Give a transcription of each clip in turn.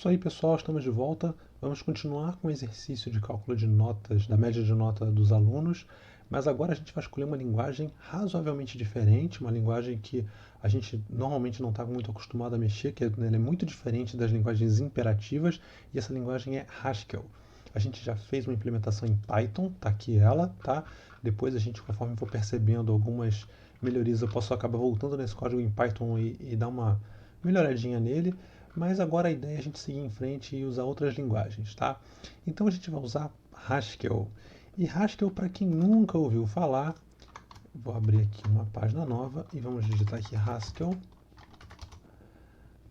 Isso aí, pessoal, estamos de volta. Vamos continuar com o exercício de cálculo de notas, da média de nota dos alunos, mas agora a gente vai escolher uma linguagem razoavelmente diferente, uma linguagem que a gente normalmente não está muito acostumado a mexer, que ela é muito diferente das linguagens imperativas, e essa linguagem é Haskell. A gente já fez uma implementação em Python, tá aqui ela, tá? Depois a gente, conforme for percebendo algumas melhorias, eu posso acabar voltando nesse código em Python e dar uma melhoradinha nele. Mas agora a ideia é a gente seguir em frente e usar outras linguagens, tá? Então a gente vai usar Haskell. E Haskell, para quem nunca ouviu falar, vou abrir aqui uma página nova e vamos digitar aqui Haskell,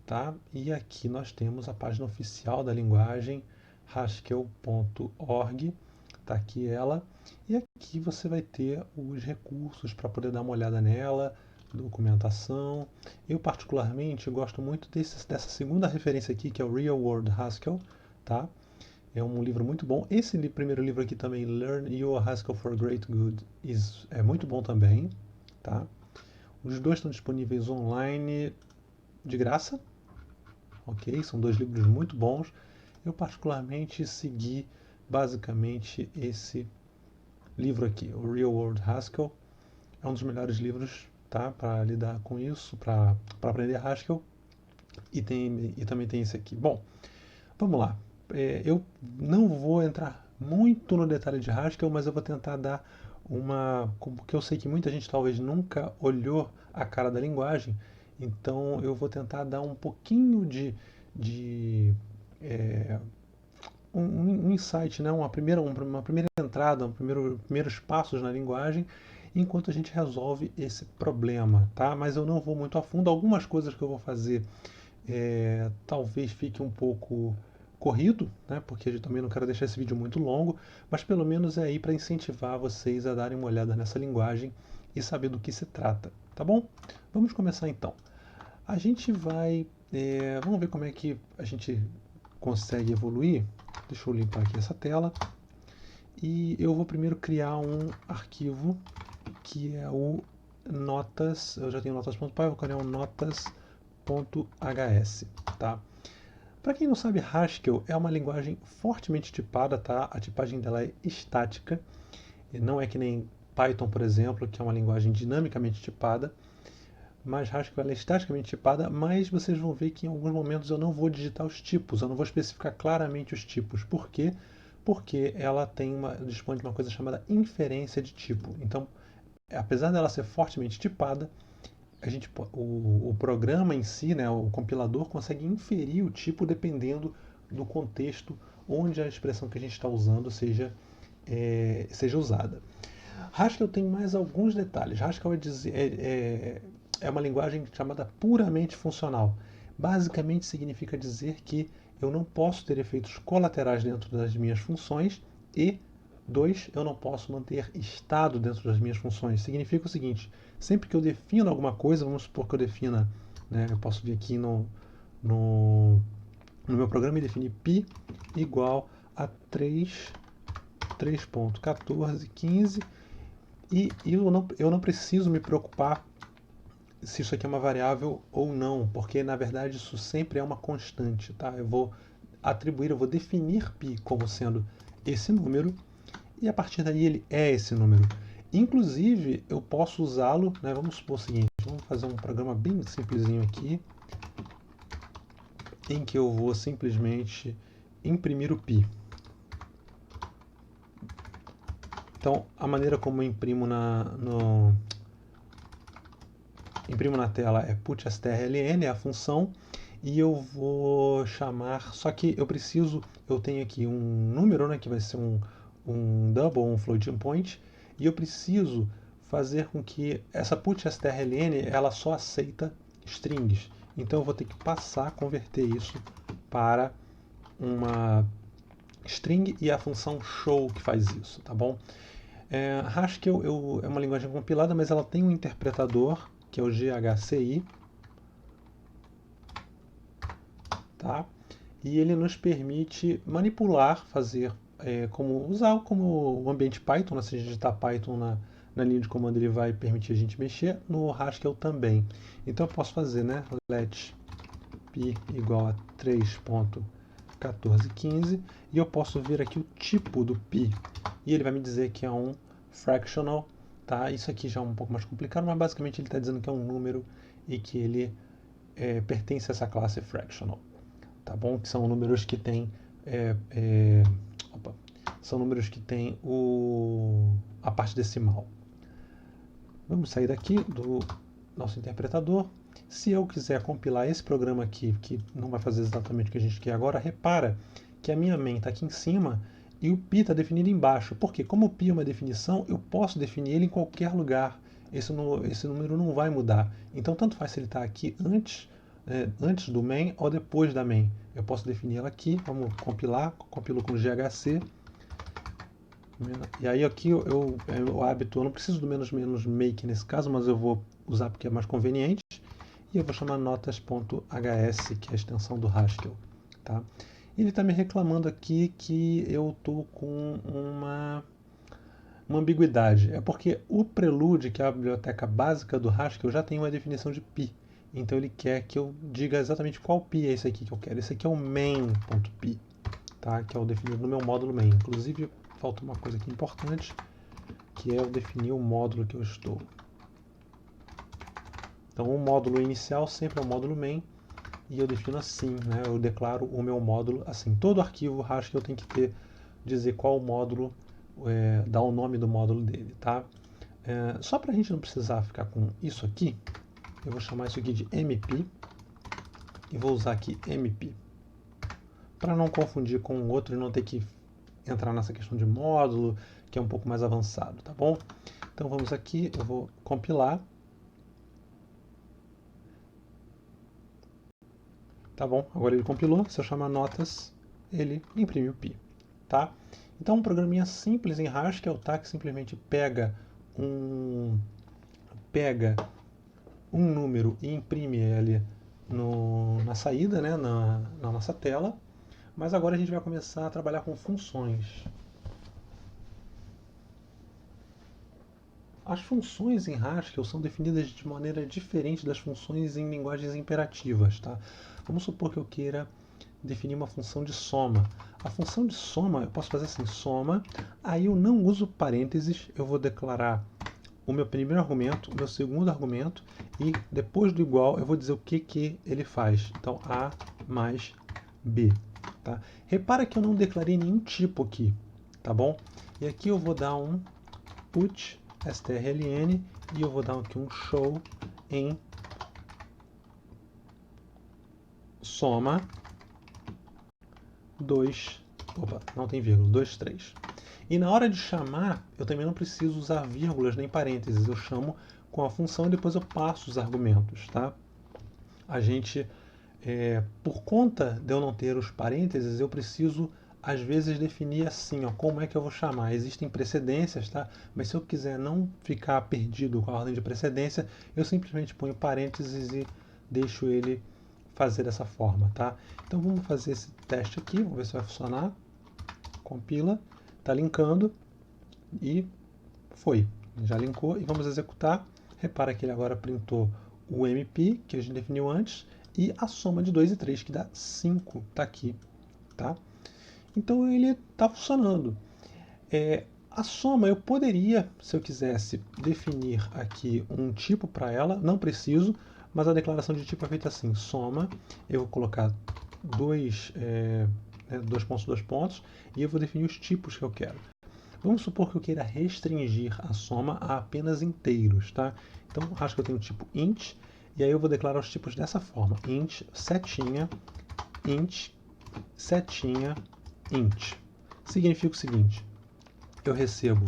tá? E aqui nós temos a página oficial da linguagem, haskell.org, tá aqui ela. E aqui você vai ter os recursos para poder dar uma olhada nela, documentação. Eu particularmente gosto muito dessa segunda referência aqui, que é o Real World Haskell, tá? É um livro muito bom. Esse primeiro livro aqui também, Learn Your Haskell for Great Good, é muito bom também, tá? Os dois estão disponíveis online de graça, ok? São dois livros muito bons. Eu particularmente segui basicamente esse livro aqui, o Real World Haskell. É um dos melhores livros, tá, para lidar com isso, para aprender Haskell. E também tem esse aqui. Bom, vamos lá. Eu não vou entrar muito no detalhe de Haskell, mas eu vou tentar dar porque eu sei que muita gente talvez nunca olhou a cara da linguagem, então eu vou tentar dar um pouquinho de um insight, né? Uma primeira entrada, primeiros passos na linguagem, enquanto a gente resolve esse problema, tá? Mas eu não vou muito a fundo. Algumas coisas que eu vou fazer talvez fique um pouco corrido, né? Porque eu também não quero deixar esse vídeo muito longo, mas pelo menos é aí para incentivar vocês a darem uma olhada nessa linguagem e saber do que se trata, tá bom? Vamos começar então. A gente vai, vamos ver como é que a gente consegue evoluir. Deixa eu limpar aqui essa tela. E eu vou primeiro criar um arquivo que é o notas. Eu já tenho notas.py, eu vou criar um notas.hs, tá? Para quem não sabe, Haskell é uma linguagem fortemente tipada, tá? A tipagem dela é estática, não é que nem Python, por exemplo, que é uma linguagem dinamicamente tipada, mas Haskell ela é estaticamente tipada, mas vocês vão ver que em alguns momentos eu não vou digitar os tipos, eu não vou especificar claramente os tipos. Por quê? Porque ela dispõe de uma coisa chamada inferência de tipo. Então, apesar dela ser fortemente tipada, o programa em si, né, o compilador, consegue inferir o tipo dependendo do contexto onde a expressão que a gente está usando seja usada. Haskell tem mais alguns detalhes. Haskell é uma linguagem chamada puramente funcional. Basicamente significa dizer que eu não posso ter efeitos colaterais dentro das minhas funções e, dois, eu não posso manter estado dentro das minhas funções. Significa o seguinte, sempre que eu defino alguma coisa, vamos supor que eu defina, né, eu posso vir aqui no meu programa e definir π igual a 3.1415 e eu não preciso me preocupar se isso aqui é uma variável ou não, porque na verdade isso sempre é uma constante, tá? Eu vou definir π como sendo esse número e a partir daí ele é esse número. Inclusive eu posso usá-lo, né? Vamos supor o seguinte, vamos fazer um programa bem simplesinho aqui, em que eu vou simplesmente imprimir o π. Então, a maneira como eu imprimo imprimo na tela é putstrln, é a função, e eu vou chamar, só que eu tenho aqui um número, né, que vai ser um double, um floating point, e eu preciso fazer com que essa putstrln, ela só aceita strings. Então eu vou ter que converter isso para uma string e a função show que faz isso, tá bom? Haskell é uma linguagem compilada, mas ela tem um interpretador, que é o GHCI, tá? E ele nos permite manipular, usar como o ambiente Python, né? Se a gente digitar Python na linha de comando, ele vai permitir a gente mexer, no Haskell também. Então eu posso fazer, né, let p igual a 3.1415 14, 15, e eu posso ver aqui o tipo do pi, e ele vai me dizer que é um fractional, tá? Isso aqui já é um pouco mais complicado, mas basicamente ele está dizendo que é um número e que ele pertence a essa classe fractional, tá bom? Que são números que têm são números que têm a parte decimal. Vamos sair daqui do nosso interpretador. Se eu quiser compilar esse programa aqui, que não vai fazer exatamente o que a gente quer agora, repara que a minha main está aqui em cima e o pi está definido embaixo. Porque como o pi é uma definição, eu posso definir ele em qualquer lugar. Esse número não vai mudar. Então, tanto faz se ele está aqui antes do main ou depois da main. Eu posso definir ela aqui. Vamos compilar. Compilo com GHC. E aí aqui o hábito, eu não preciso do menos make nesse caso, mas eu vou usar porque é mais conveniente. E eu vou chamar notas.hs, que é a extensão do Haskell. Tá? Ele está me reclamando aqui que eu estou com uma ambiguidade. É porque o Prelude, que é a biblioteca básica do Haskell, já tem uma definição de pi. Então ele quer que eu diga exatamente qual pi é esse aqui que eu quero. Esse aqui é o main.pi, tá? Que é o definido no meu módulo main. Inclusive, falta uma coisa aqui importante, que é eu definir o módulo que eu estou. Então, o módulo inicial sempre é o módulo main, e eu defino assim, né? Eu declaro o meu módulo assim. Todo arquivo Haskell tem que dizer qual módulo, dar o nome do módulo dele, tá? Só para a gente não precisar ficar com isso aqui, eu vou chamar isso aqui de MP, e vou usar aqui MP, para não confundir com o outro e não ter que entrar nessa questão de módulo, que é um pouco mais avançado, tá bom? Então vamos aqui, eu vou compilar. Tá bom, agora ele compilou, se eu chamar notas, ele imprime o pi, tá? Então um programinha simples em Haskell, tá? Que simplesmente pega um número e imprime ele na saída, né? na nossa tela. Mas agora a gente vai começar a trabalhar com funções. As funções em Haskell são definidas de maneira diferente das funções em linguagens imperativas, tá? Vamos supor que eu queira definir uma função de soma. A função de soma, eu posso fazer assim, soma, aí eu não uso parênteses, eu vou declarar o meu primeiro argumento, o meu segundo argumento, e depois do igual eu vou dizer o que ele faz. Então, A mais B. Tá? Repara que eu não declarei nenhum tipo aqui, tá bom? E aqui eu vou dar um put strln e eu vou dar aqui um show em soma 2, opa, não tem vírgula, 2, 3. E na hora de chamar, eu também não preciso usar vírgulas nem parênteses, eu chamo com a função e depois eu passo os argumentos, tá? A gente, por conta de eu não ter os parênteses, eu preciso às vezes definir assim, ó, como é que eu vou chamar. Existem precedências, tá? Mas se eu quiser não ficar perdido com a ordem de precedência, eu simplesmente ponho parênteses e deixo ele fazer dessa forma, tá? Então vamos fazer esse teste aqui, vamos ver se vai funcionar. Compila, tá linkando e foi. Já linkou e vamos executar. Repara que ele agora printou o MP, que a gente definiu antes, e a soma de 2 e 3, que dá 5, tá aqui, tá? Então ele está funcionando. A soma eu poderia, se eu quisesse, definir aqui um tipo para ela, não preciso, mas a declaração de tipo é feita assim, soma, eu vou colocar dois pontos, 2 pontos, e eu vou definir os tipos que eu quero. Vamos supor que eu queira restringir a soma a apenas inteiros, tá? Então acho que eu tenho o tipo int, e aí eu vou declarar os tipos dessa forma, int, setinha, int, setinha, int. Significa o seguinte, eu recebo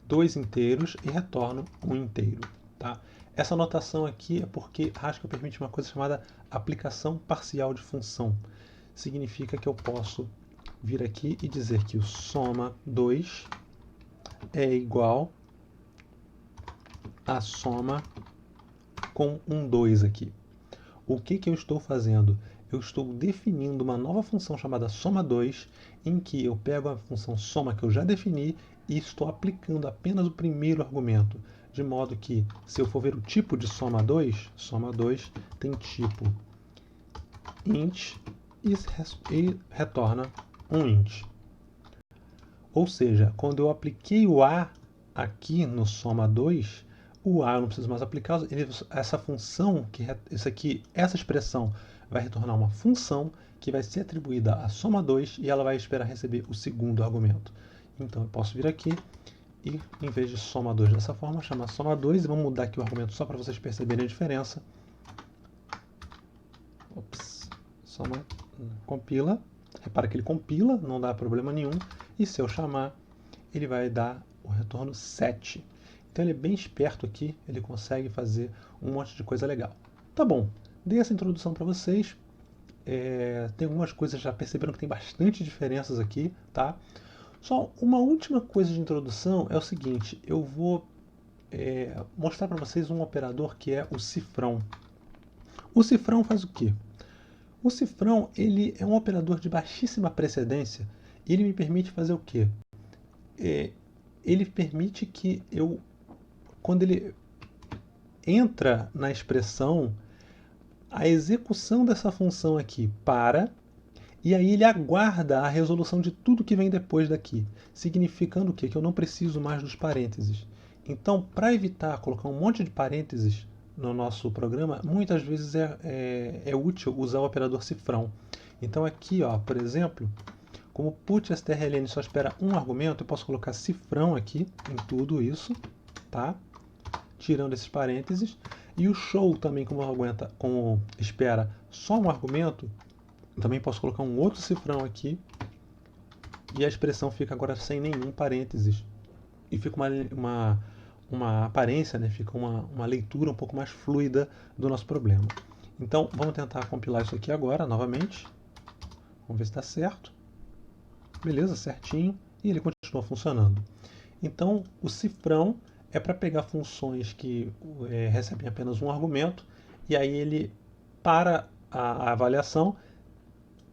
2 inteiros e retorno um inteiro. Tá? Essa notação aqui é porque Haskell permite uma coisa chamada aplicação parcial de função. Significa que eu posso vir aqui e dizer que o soma 2 é igual a soma com um 2 aqui. O que eu estou fazendo? Eu estou definindo uma nova função chamada soma2, em que eu pego a função soma que eu já defini e estou aplicando apenas o primeiro argumento. De modo que, se eu for ver o tipo de soma2 tem tipo int e retorna um int. Ou seja, quando eu apliquei o A aqui no soma 2, o A eu não preciso mais aplicar, essa função, essa expressão vai retornar uma função que vai ser atribuída à soma 2 e ela vai esperar receber o segundo argumento. Então eu posso vir aqui e, em vez de soma 2 dessa forma, chamar soma 2 e vamos mudar aqui o argumento só para vocês perceberem a diferença. Ops, soma, compila. Repara que ele compila, não dá problema nenhum. E se eu chamar, ele vai dar o retorno 7. Então ele é bem esperto aqui, ele consegue fazer um monte de coisa legal. Tá bom, dei essa introdução para vocês. Tem algumas coisas, já perceberam que tem bastante diferenças aqui, tá? Só uma última coisa de introdução é o seguinte, eu vou mostrar para vocês um operador que é o cifrão. O cifrão faz o quê? O cifrão ele é um operador de baixíssima precedência e ele me permite fazer o quê? Ele permite que quando ele entra na expressão, a execução dessa função aqui para, e aí ele aguarda a resolução de tudo que vem depois daqui, significando o quê? Que eu não preciso mais dos parênteses. Então, para evitar colocar um monte de parênteses no nosso programa, muitas vezes é útil usar o operador cifrão. Então aqui, ó, por exemplo, como put_strlen só espera um argumento, eu posso colocar cifrão aqui em tudo isso, tá? Tirando esses parênteses. E o show também, como espera só um argumento, também posso colocar um outro cifrão aqui. E a expressão fica agora sem nenhum parênteses. E fica uma aparência, né? Fica uma leitura um pouco mais fluida do nosso problema. Então, vamos tentar compilar isso aqui agora, novamente. Vamos ver se está certo. Beleza, certinho. E ele continua funcionando. Então, o cifrão é para pegar funções que recebem apenas um argumento, e aí ele para a avaliação,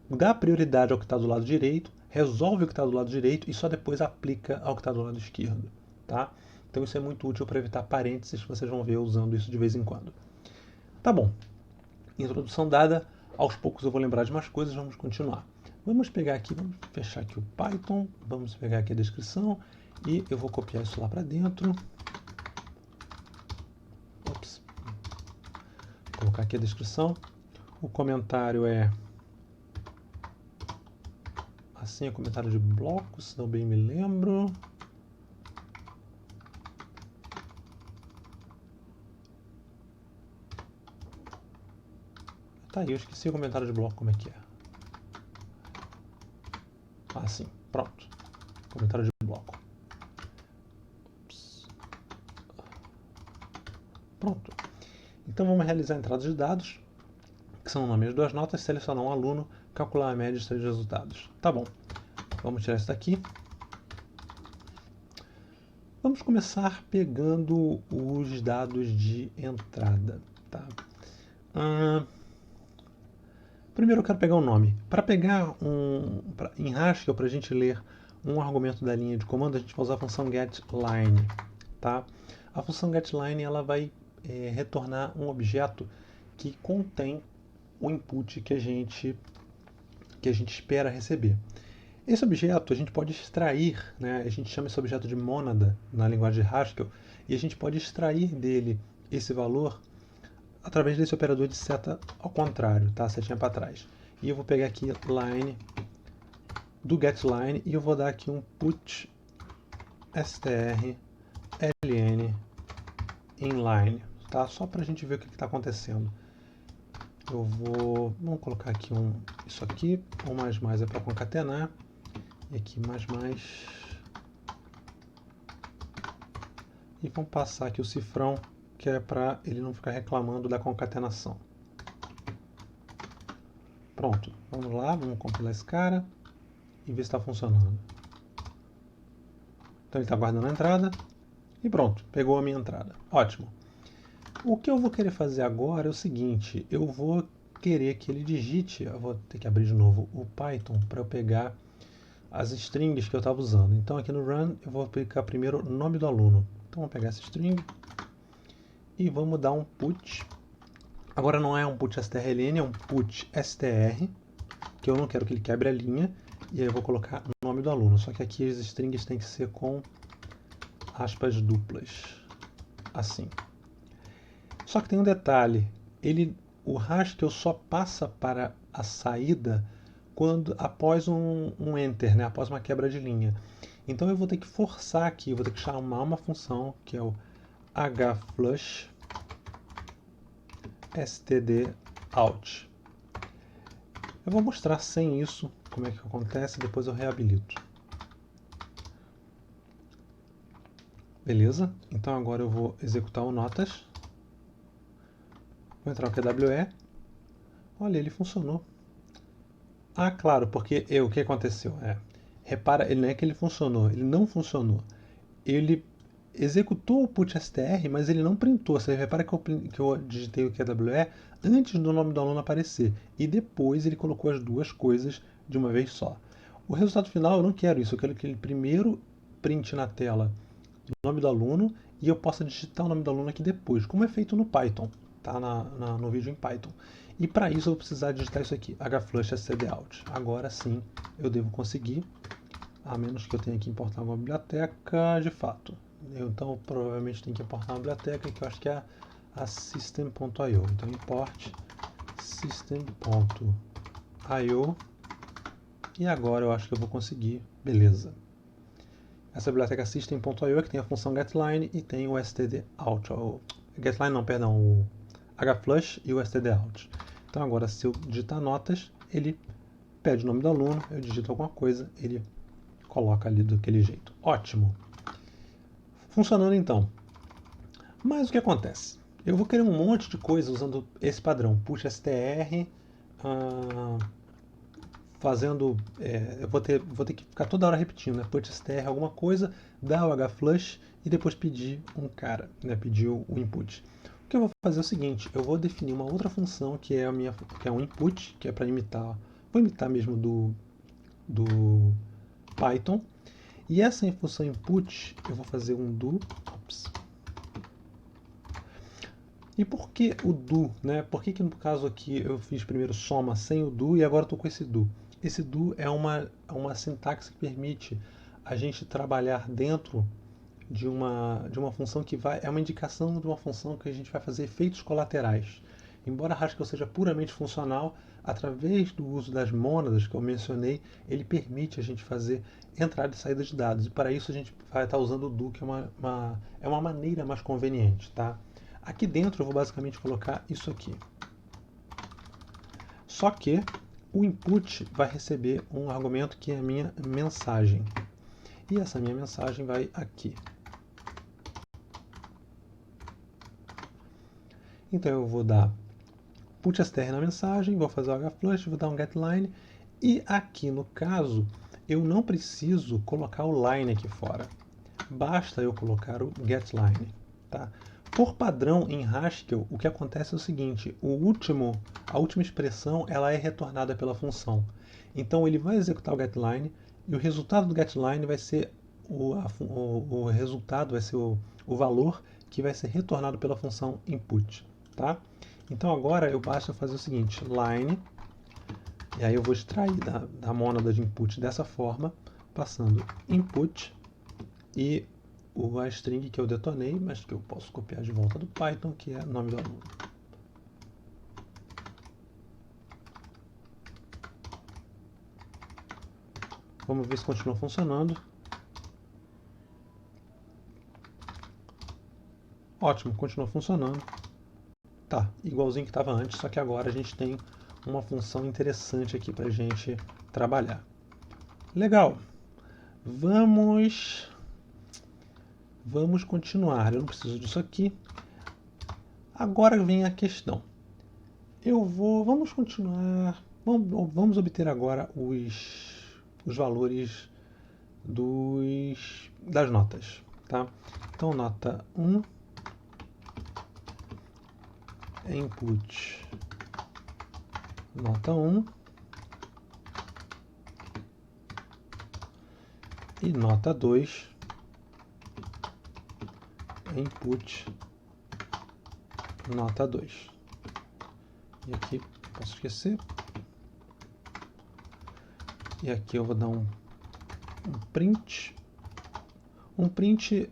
dá prioridade ao que está do lado direito, resolve o que está do lado direito e só depois aplica ao que está do lado esquerdo. Tá? Então isso é muito útil para evitar parênteses, que vocês vão ver usando isso de vez em quando. Tá bom. Introdução dada, aos poucos eu vou lembrar de mais coisas, vamos continuar. Vamos pegar aqui, vamos fechar aqui o Python, vamos pegar aqui a descrição e eu vou copiar isso lá para dentro. Ops. Vou colocar aqui a descrição. O comentário é assim, é comentário de bloco, se não bem me lembro. Tá aí, eu esqueci o comentário de bloco, como é que é. Ah, sim, pronto. Comentário de bloco. Ups. Pronto. Então vamos realizar a entrada de dados, que são o nome das duas notas, selecionar um aluno, calcular a média dos três resultados. Tá bom. Vamos tirar isso daqui. Vamos começar pegando os dados de entrada. Tá? Primeiro eu quero pegar um nome. Para pegar em Haskell, para a gente ler um argumento da linha de comando, a gente vai usar a função getLine. Tá? A função getLine ela vai retornar um objeto que contém o input que a gente espera receber. Esse objeto a gente pode extrair, né? A gente chama esse objeto de mônada na linguagem de Haskell, e a gente pode extrair dele esse valor através desse operador de seta ao contrário, tá? Setinha para trás. E eu vou pegar aqui line do getLine e eu vou dar aqui um put strlen inline, tá? Só para a gente ver o que está acontecendo. Vamos colocar aqui isso aqui, o mais é para concatenar, e aqui mais. E vamos passar aqui o cifrão, que é para ele não ficar reclamando da concatenação. Pronto, vamos lá, vamos compilar esse cara e ver se está funcionando. Então ele está guardando a entrada e pronto, pegou a minha entrada. Ótimo. O que eu vou querer fazer agora é o seguinte, eu vou querer que ele digite, eu vou ter que abrir de novo o Python para eu pegar as strings que eu estava usando. Então aqui no run eu vou aplicar primeiro o nome do aluno. Então vamos pegar essa string e vamos dar um put. Agora não é um put strlen, é um put str, porque eu não quero que ele quebre a linha, e aí eu vou colocar o nome do aluno. Só que aqui as strings têm que ser com aspas duplas, assim. Só que tem um detalhe, o Haskell só passa para a saída após um enter, né? Após uma quebra de linha. Então eu vou ter que forçar aqui, eu vou ter que chamar uma função que é o hflush stdout. Eu vou mostrar sem isso como é que acontece, depois eu reabilito. Beleza? Então agora eu vou executar o notas. Vou entrar no QWE. Olha, ele funcionou. Ah, claro, porque o que aconteceu? Repara, ele não é que ele funcionou, ele não funcionou. Ele executou o putstr, mas ele não printou. Você repara que eu digitei o QWE antes do nome do aluno aparecer. E depois ele colocou as duas coisas de uma vez só. O resultado final eu não quero isso. Eu quero que ele primeiro printe na tela o nome do aluno e eu possa digitar o nome do aluno aqui depois, como é feito no Python, tá? No vídeo em Python. E para isso eu vou precisar digitar isso aqui, hflush stdout. Agora sim eu devo conseguir, a menos que eu tenha que importar uma biblioteca de fato. Então provavelmente tem que importar uma biblioteca que eu acho que é a system.io. Então import system.io e agora eu acho que eu vou conseguir. Beleza. Essa biblioteca system.io é que tem a função getLine e tem o stdout. GetLine não, perdão, o hflush e o stdout. Então agora se eu digitar notas, ele pede o nome do aluno, eu digito alguma coisa, ele coloca ali daquele jeito. Ótimo. Funcionando então. Mas o que acontece? Eu vou querer um monte de coisa usando esse padrão. Puxa str, fazendo... eu vou ter que ficar toda hora repetindo, né? Put str alguma coisa, dar o hflush e depois pedir um cara, né? Pedir o input. O que eu vou fazer é o seguinte, eu vou definir uma outra função que é um input, que é para imitar... Vou imitar mesmo do Python. E essa função input, eu vou fazer um do... E por que o do, né? Por que no caso aqui eu fiz primeiro soma sem o do e agora estou com esse do? Esse do é uma sintaxe que permite a gente trabalhar dentro de uma função que é uma indicação de uma função que a gente vai fazer efeitos colaterais. Embora Haskell seja puramente funcional, através do uso das mônadas que eu mencionei, ele permite a gente fazer entrada e saída de dados. E para isso a gente vai estar usando o do, que é uma maneira mais conveniente. Tá? Aqui dentro eu vou basicamente colocar isso aqui. Só que o input vai receber um argumento que é a minha mensagem. E essa minha mensagem vai aqui. Então eu vou dar putstr na mensagem, vou fazer o hflush, vou dar um getLine. E aqui no caso, eu não preciso colocar o line aqui fora. Basta eu colocar o getLine. Tá? Por padrão, em Haskell, o que acontece é o seguinte, a última expressão ela é retornada pela função. Então ele vai executar o getLine e o resultado do getLine vai ser o resultado, vai ser o valor que vai ser retornado pela função input. Tá? Então agora basta fazer o seguinte, line, e aí eu vou extrair da mônada de input dessa forma, passando input e a string que eu detonei, mas que eu posso copiar de volta do Python, que é o nome do aluno. Vamos ver se continua funcionando. Ótimo, continua funcionando. Tá, igualzinho que estava antes, só que agora a gente tem uma função interessante aqui para a gente trabalhar. Legal. Vamos continuar. Eu não preciso disso aqui. Agora vem a questão. Vamos continuar. Vamos obter agora os valores das notas. Tá? Então, nota 1, input, nota 1, e nota 2, input, nota 2. E aqui, posso esquecer. E aqui eu vou dar um print. Um print,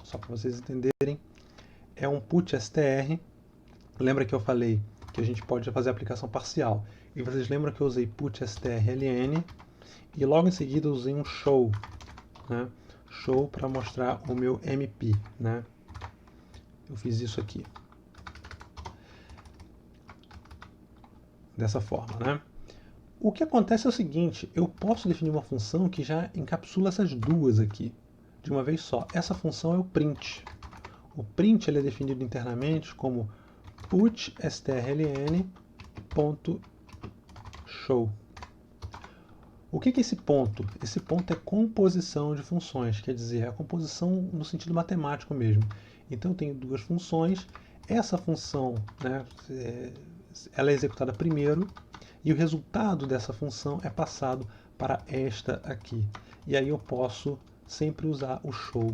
só para vocês entenderem, é um put str. Lembra que eu falei que a gente pode fazer a aplicação parcial. E vocês lembram que eu usei put strln e logo em seguida eu usei um show, né? Show para mostrar o meu MP, né? Eu fiz isso aqui. Dessa forma, né? O que acontece é o seguinte, eu posso definir uma função que já encapsula essas duas aqui, de uma vez só. Essa função é o print. O print ele é definido internamente como put strln.show. O que é esse ponto? Esse ponto é composição de funções, quer dizer, é a composição no sentido matemático mesmo. Então eu tenho duas funções, essa função, né, ela é executada primeiro, e o resultado dessa função é passado para esta aqui. E aí eu posso sempre usar o show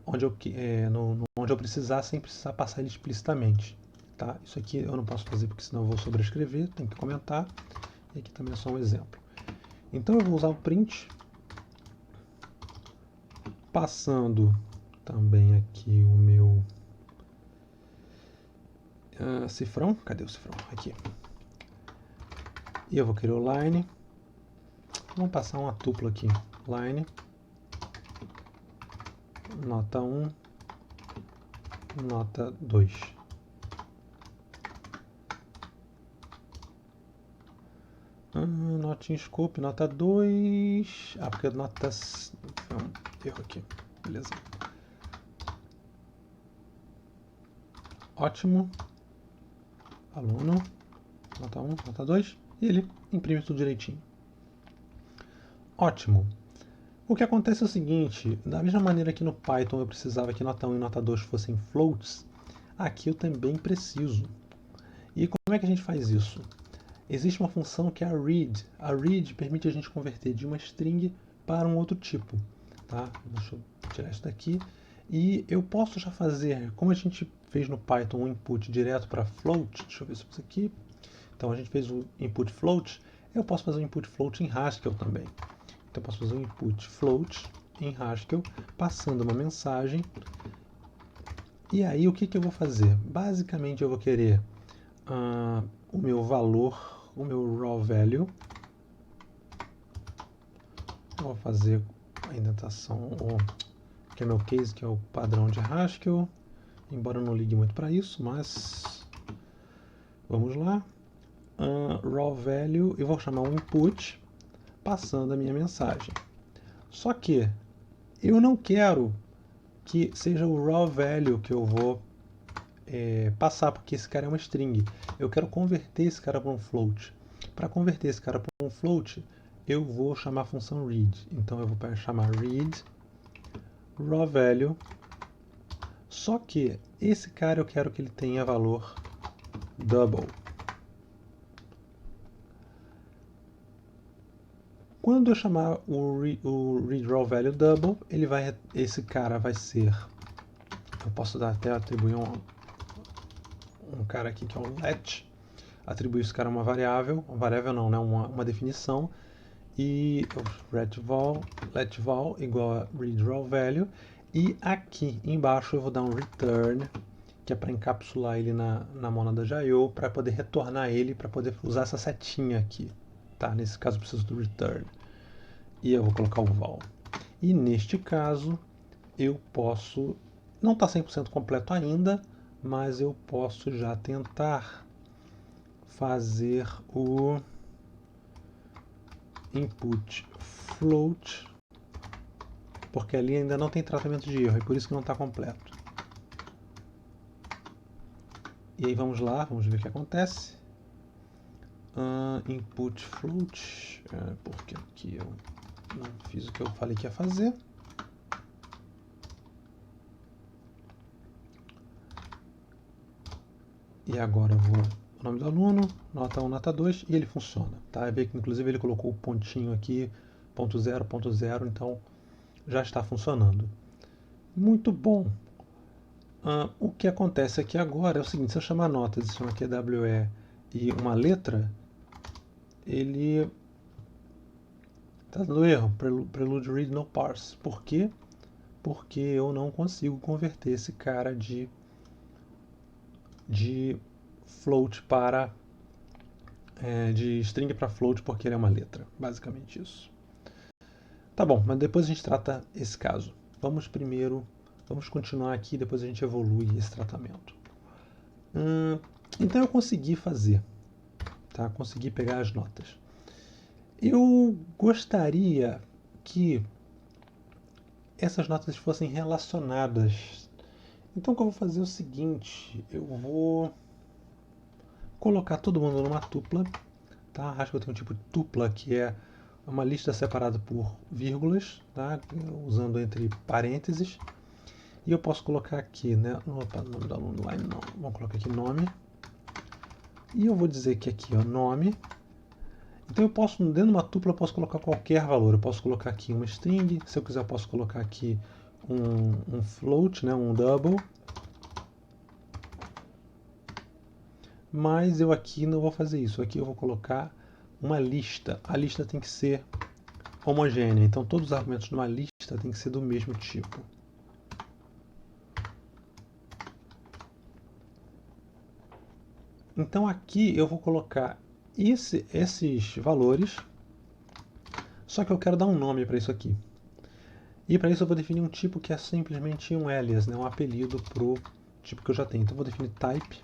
onde eu precisar, sem precisar passar ele explicitamente. Tá? Isso aqui eu não posso fazer porque senão eu vou sobrescrever, tem que comentar. E aqui também é só um exemplo. Então eu vou usar o print, passando também aqui o meu cifrão. Cadê o cifrão? Aqui. E eu vou querer o line. Vamos passar uma tupla aqui. Line. Nota 1. Nota 2. Nota em scope, nota 2. Porque nota... erro aqui. Beleza. Ótimo. Aluno. Nota 1, nota 2. E ele imprime tudo direitinho. Ótimo. O que acontece é o seguinte, da mesma maneira que no Python eu precisava que nota 1 e nota 2 fossem floats, aqui eu também preciso. E como é que a gente faz isso? Existe uma função que é a read. A read permite a gente converter de uma string para um outro tipo. Tá? Deixa eu tirar isso daqui. E eu posso já fazer, como a gente fez no Python, um input direto para float. Deixa eu ver se isso aqui. Então a gente fez o input float. Eu posso fazer um input float em Haskell também. Então eu posso fazer um input float em Haskell, passando uma mensagem. E aí o que eu vou fazer? Basicamente eu vou querer o meu valor, o meu raw value. Eu vou fazer a indentação, que é meu case, que é o padrão de Haskell, embora eu não ligue muito para isso, mas vamos lá. Raw value, eu vou chamar um input, passando a minha mensagem. Só que eu não quero que seja o raw value que eu vou passar, porque esse cara é uma string. Eu quero converter esse cara para um float. Para converter esse cara para um float, eu vou chamar a função read. Então eu vou chamar read raw value. Só que esse cara eu quero que ele tenha valor double. Quando eu chamar o read raw value double, esse cara vai ser... Eu posso até atribuir um cara aqui que é um let. Atribuir esse cara a uma variável não, né? Uma definição. E let val igual a read raw value. E aqui embaixo eu vou dar um return, que é para encapsular ele na mônada de I/O, para poder retornar ele, para poder usar essa setinha aqui. Tá? Nesse caso eu preciso do return. E eu vou colocar o val. E neste caso eu posso, não está 100% completo ainda, mas eu posso já tentar fazer o input float, porque ali ainda não tem tratamento de erro, e por isso que não está completo. E aí vamos lá, vamos ver o que acontece. Input float, porque aqui eu não fiz o que eu falei que ia fazer. E agora eu vou o nome do aluno, nota 1, nota 2, e ele funciona. Tá? Vê que inclusive ele colocou o pontinho aqui, ponto 0, então já está funcionando. Muito bom. O que acontece aqui agora é o seguinte, se eu chamar nota, se chama aqui WE e uma letra, ele está dando erro, prelude read no parse. Por quê? Porque eu não consigo converter esse cara de float para de string para float, porque ele é uma letra, basicamente isso. Tá bom, mas depois a gente trata esse caso. Vamos continuar aqui, depois a gente evolui esse tratamento. Então eu consegui fazer, tá? Consegui pegar as notas. Eu gostaria que essas notas fossem relacionadas. Então o que eu vou fazer é o seguinte, eu vou colocar todo mundo numa tupla, tá? Acho que eu tenho um tipo de tupla que é uma lista separada por vírgulas, tá? Usando entre parênteses. E eu posso colocar aqui, né? Opa, nome do aluno line não. Vamos colocar aqui nome. E eu vou dizer que aqui é o nome. Então eu posso, dentro de uma tupla, eu posso colocar qualquer valor. Eu posso colocar aqui uma string. Se eu quiser, eu posso colocar aqui um float, né? Um double. Mas eu aqui não vou fazer isso. Aqui eu vou colocar uma lista. A lista tem que ser homogênea. Então todos os argumentos de uma lista tem que ser do mesmo tipo. Então aqui eu vou colocar esses valores, só que eu quero dar um nome para isso aqui. E para isso eu vou definir um tipo que é simplesmente um alias, né, um apelido para o tipo que eu já tenho. Então eu vou definir type,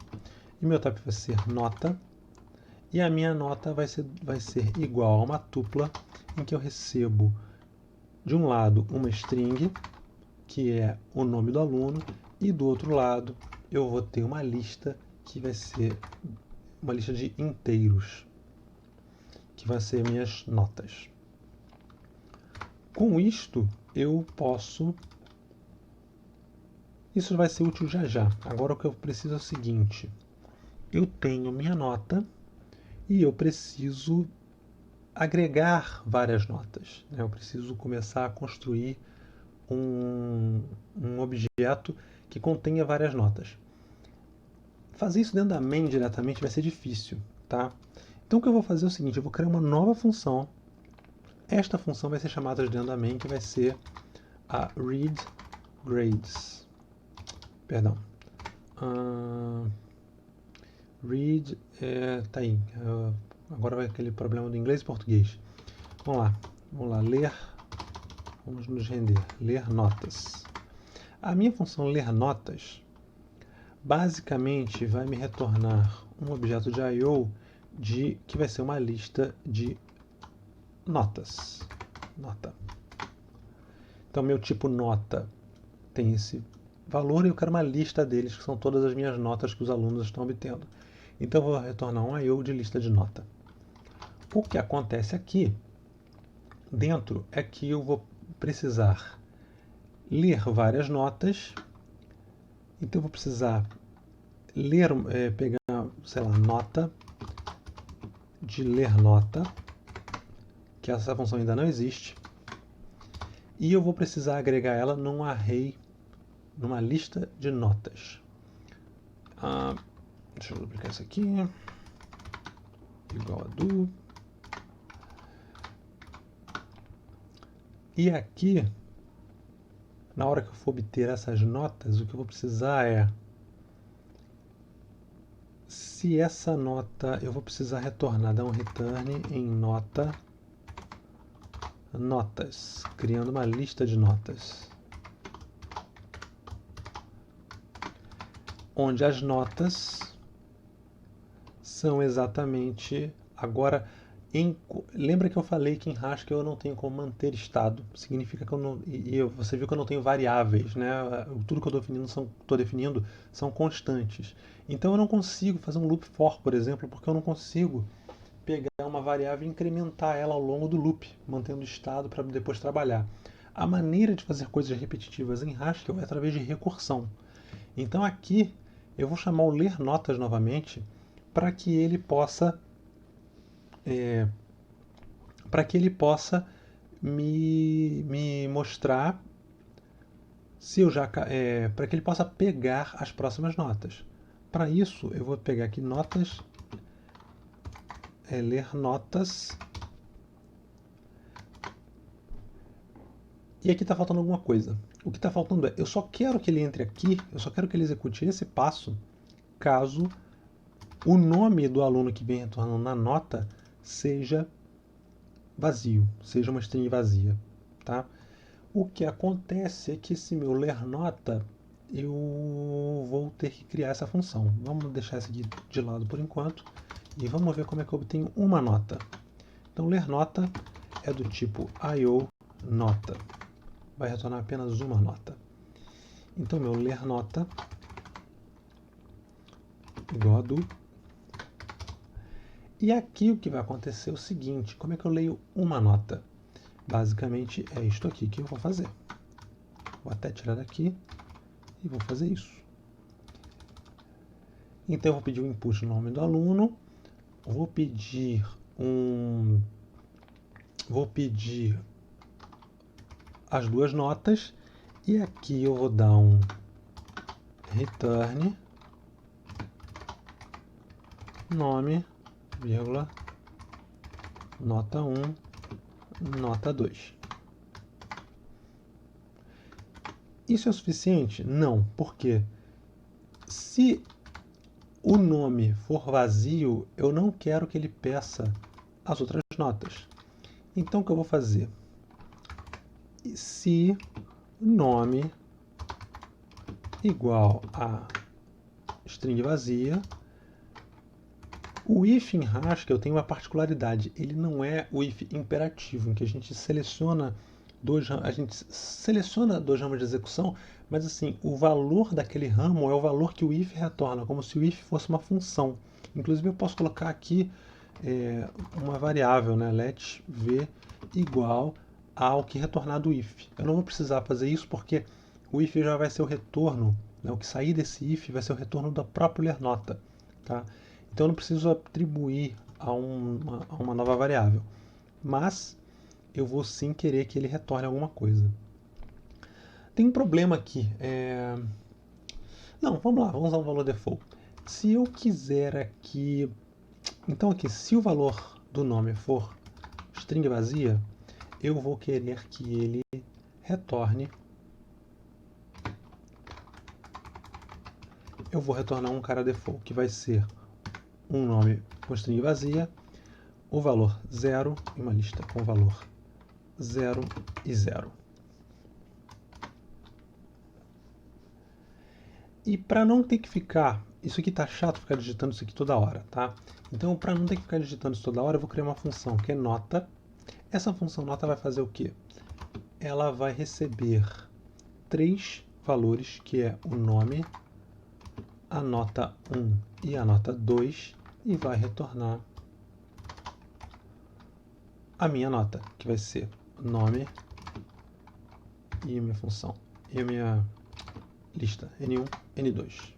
e meu type vai ser nota, e a minha nota vai ser igual a uma tupla em que eu recebo, de um lado, uma string, que é o nome do aluno, e do outro lado eu vou ter uma lista que vai ser uma lista de inteiros, que vai ser minhas notas. Com isto, eu posso... Isso vai ser útil já já. Agora o que eu preciso é o seguinte. Eu tenho minha nota e eu preciso agregar várias notas, né? Eu preciso começar a construir um objeto que contenha várias notas. Fazer isso dentro da main diretamente vai ser difícil, tá? Então o que eu vou fazer é o seguinte, eu vou criar uma nova função. Esta função vai ser chamada de dentro da main, que vai ser a readGrades. Perdão. Read, tá aí. Agora vai aquele problema do inglês e português. Vamos lá, ler. Vamos nos render. Ler notas. A minha função ler notas basicamente vai me retornar um objeto de I/O que vai ser uma lista de notas. Nota. Então meu tipo nota tem esse valor e eu quero uma lista deles, que são todas as minhas notas que os alunos estão obtendo. Então eu vou retornar um I/O de lista de nota. O que acontece aqui dentro é que eu vou precisar ler várias notas. Então eu vou precisar pegar, sei lá, nota de ler nota, que essa função ainda não existe. E eu vou precisar agregar ela num array, numa lista de notas. Deixa eu duplicar isso aqui. Igual a do. E aqui, na hora que eu for obter essas notas, o que eu vou precisar é... Se essa nota... Eu vou precisar retornar, dar um return em nota... Notas, criando uma lista de notas. Onde as notas são exatamente... Agora, lembra que eu falei que em Haskell eu não tenho como manter estado. Significa que eu não... você viu que eu não tenho variáveis, né? Tudo que eu estou definindo são constantes. Então eu não consigo fazer um loop for, por exemplo, porque eu não consigo pegar uma variável e incrementar ela ao longo do loop, mantendo o estado para depois trabalhar. A maneira de fazer coisas repetitivas em Haskell é através de recursão. Então aqui eu vou chamar o ler notas novamente para que ele possa me mostrar se eu já para que ele possa pegar as próximas notas. Para isso eu vou pegar aqui notas é ler notas. E aqui está faltando alguma coisa. O que está faltando é, eu só quero que ele entre aqui, eu só quero que ele execute esse passo, caso o nome do aluno que vem retornando na nota seja vazio, seja uma string vazia, tá? O que acontece é que esse meu ler nota, eu vou ter que criar essa função. Vamos deixar essa aqui de lado por enquanto e vamos ver como é que eu obtenho uma nota. Então, ler nota é do tipo io nota. Vai retornar apenas uma nota. Então, meu ler nota igual a do. E aqui o que vai acontecer é o seguinte: como é que eu leio uma nota? Basicamente é isto aqui que eu vou fazer. Vou até tirar daqui e vou fazer isso. Então eu vou pedir o input no nome do aluno, vou pedir as duas notas e aqui eu vou dar um return nome, vírgula, nota 1, nota 2. Isso é suficiente? Não, porque se o nome for vazio, eu não quero que ele peça as outras notas. Então o que eu vou fazer? Se nome igual a string vazia, o if em Haskell tem uma particularidade. Ele não é o if imperativo, em que a gente seleciona dois ramos de execução, mas assim, o valor daquele ramo é o valor que o if retorna, como se o if fosse uma função. Inclusive eu posso colocar aqui uma variável, né? Let v igual ao que retornar do if. Eu não vou precisar fazer isso porque o if já vai ser o retorno, né? O que sair desse if vai ser o retorno da própria ler nota, tá? Então eu não preciso atribuir a uma nova variável, mas eu vou sim querer que ele retorne alguma coisa. Tem um problema aqui. Não, vamos lá, vamos usar o valor default. Se eu quiser aqui... Então aqui, se o valor do nome for string vazia, eu vou querer que ele retorne... Eu vou retornar um cara default, que vai ser um nome com string vazia, o valor 0 e uma lista com o valor 0 e 0. E para não ter que ficar... Isso aqui tá chato ficar digitando isso aqui toda hora, tá? Então, para não ter que ficar digitando isso toda hora, eu vou criar uma função que é nota. Essa função nota vai fazer o quê? Ela vai receber 3 valores, que é o nome, a nota 1 e a nota 2, e vai retornar a minha nota, que vai ser nome e a minha função, e a minha lista, N1, N2.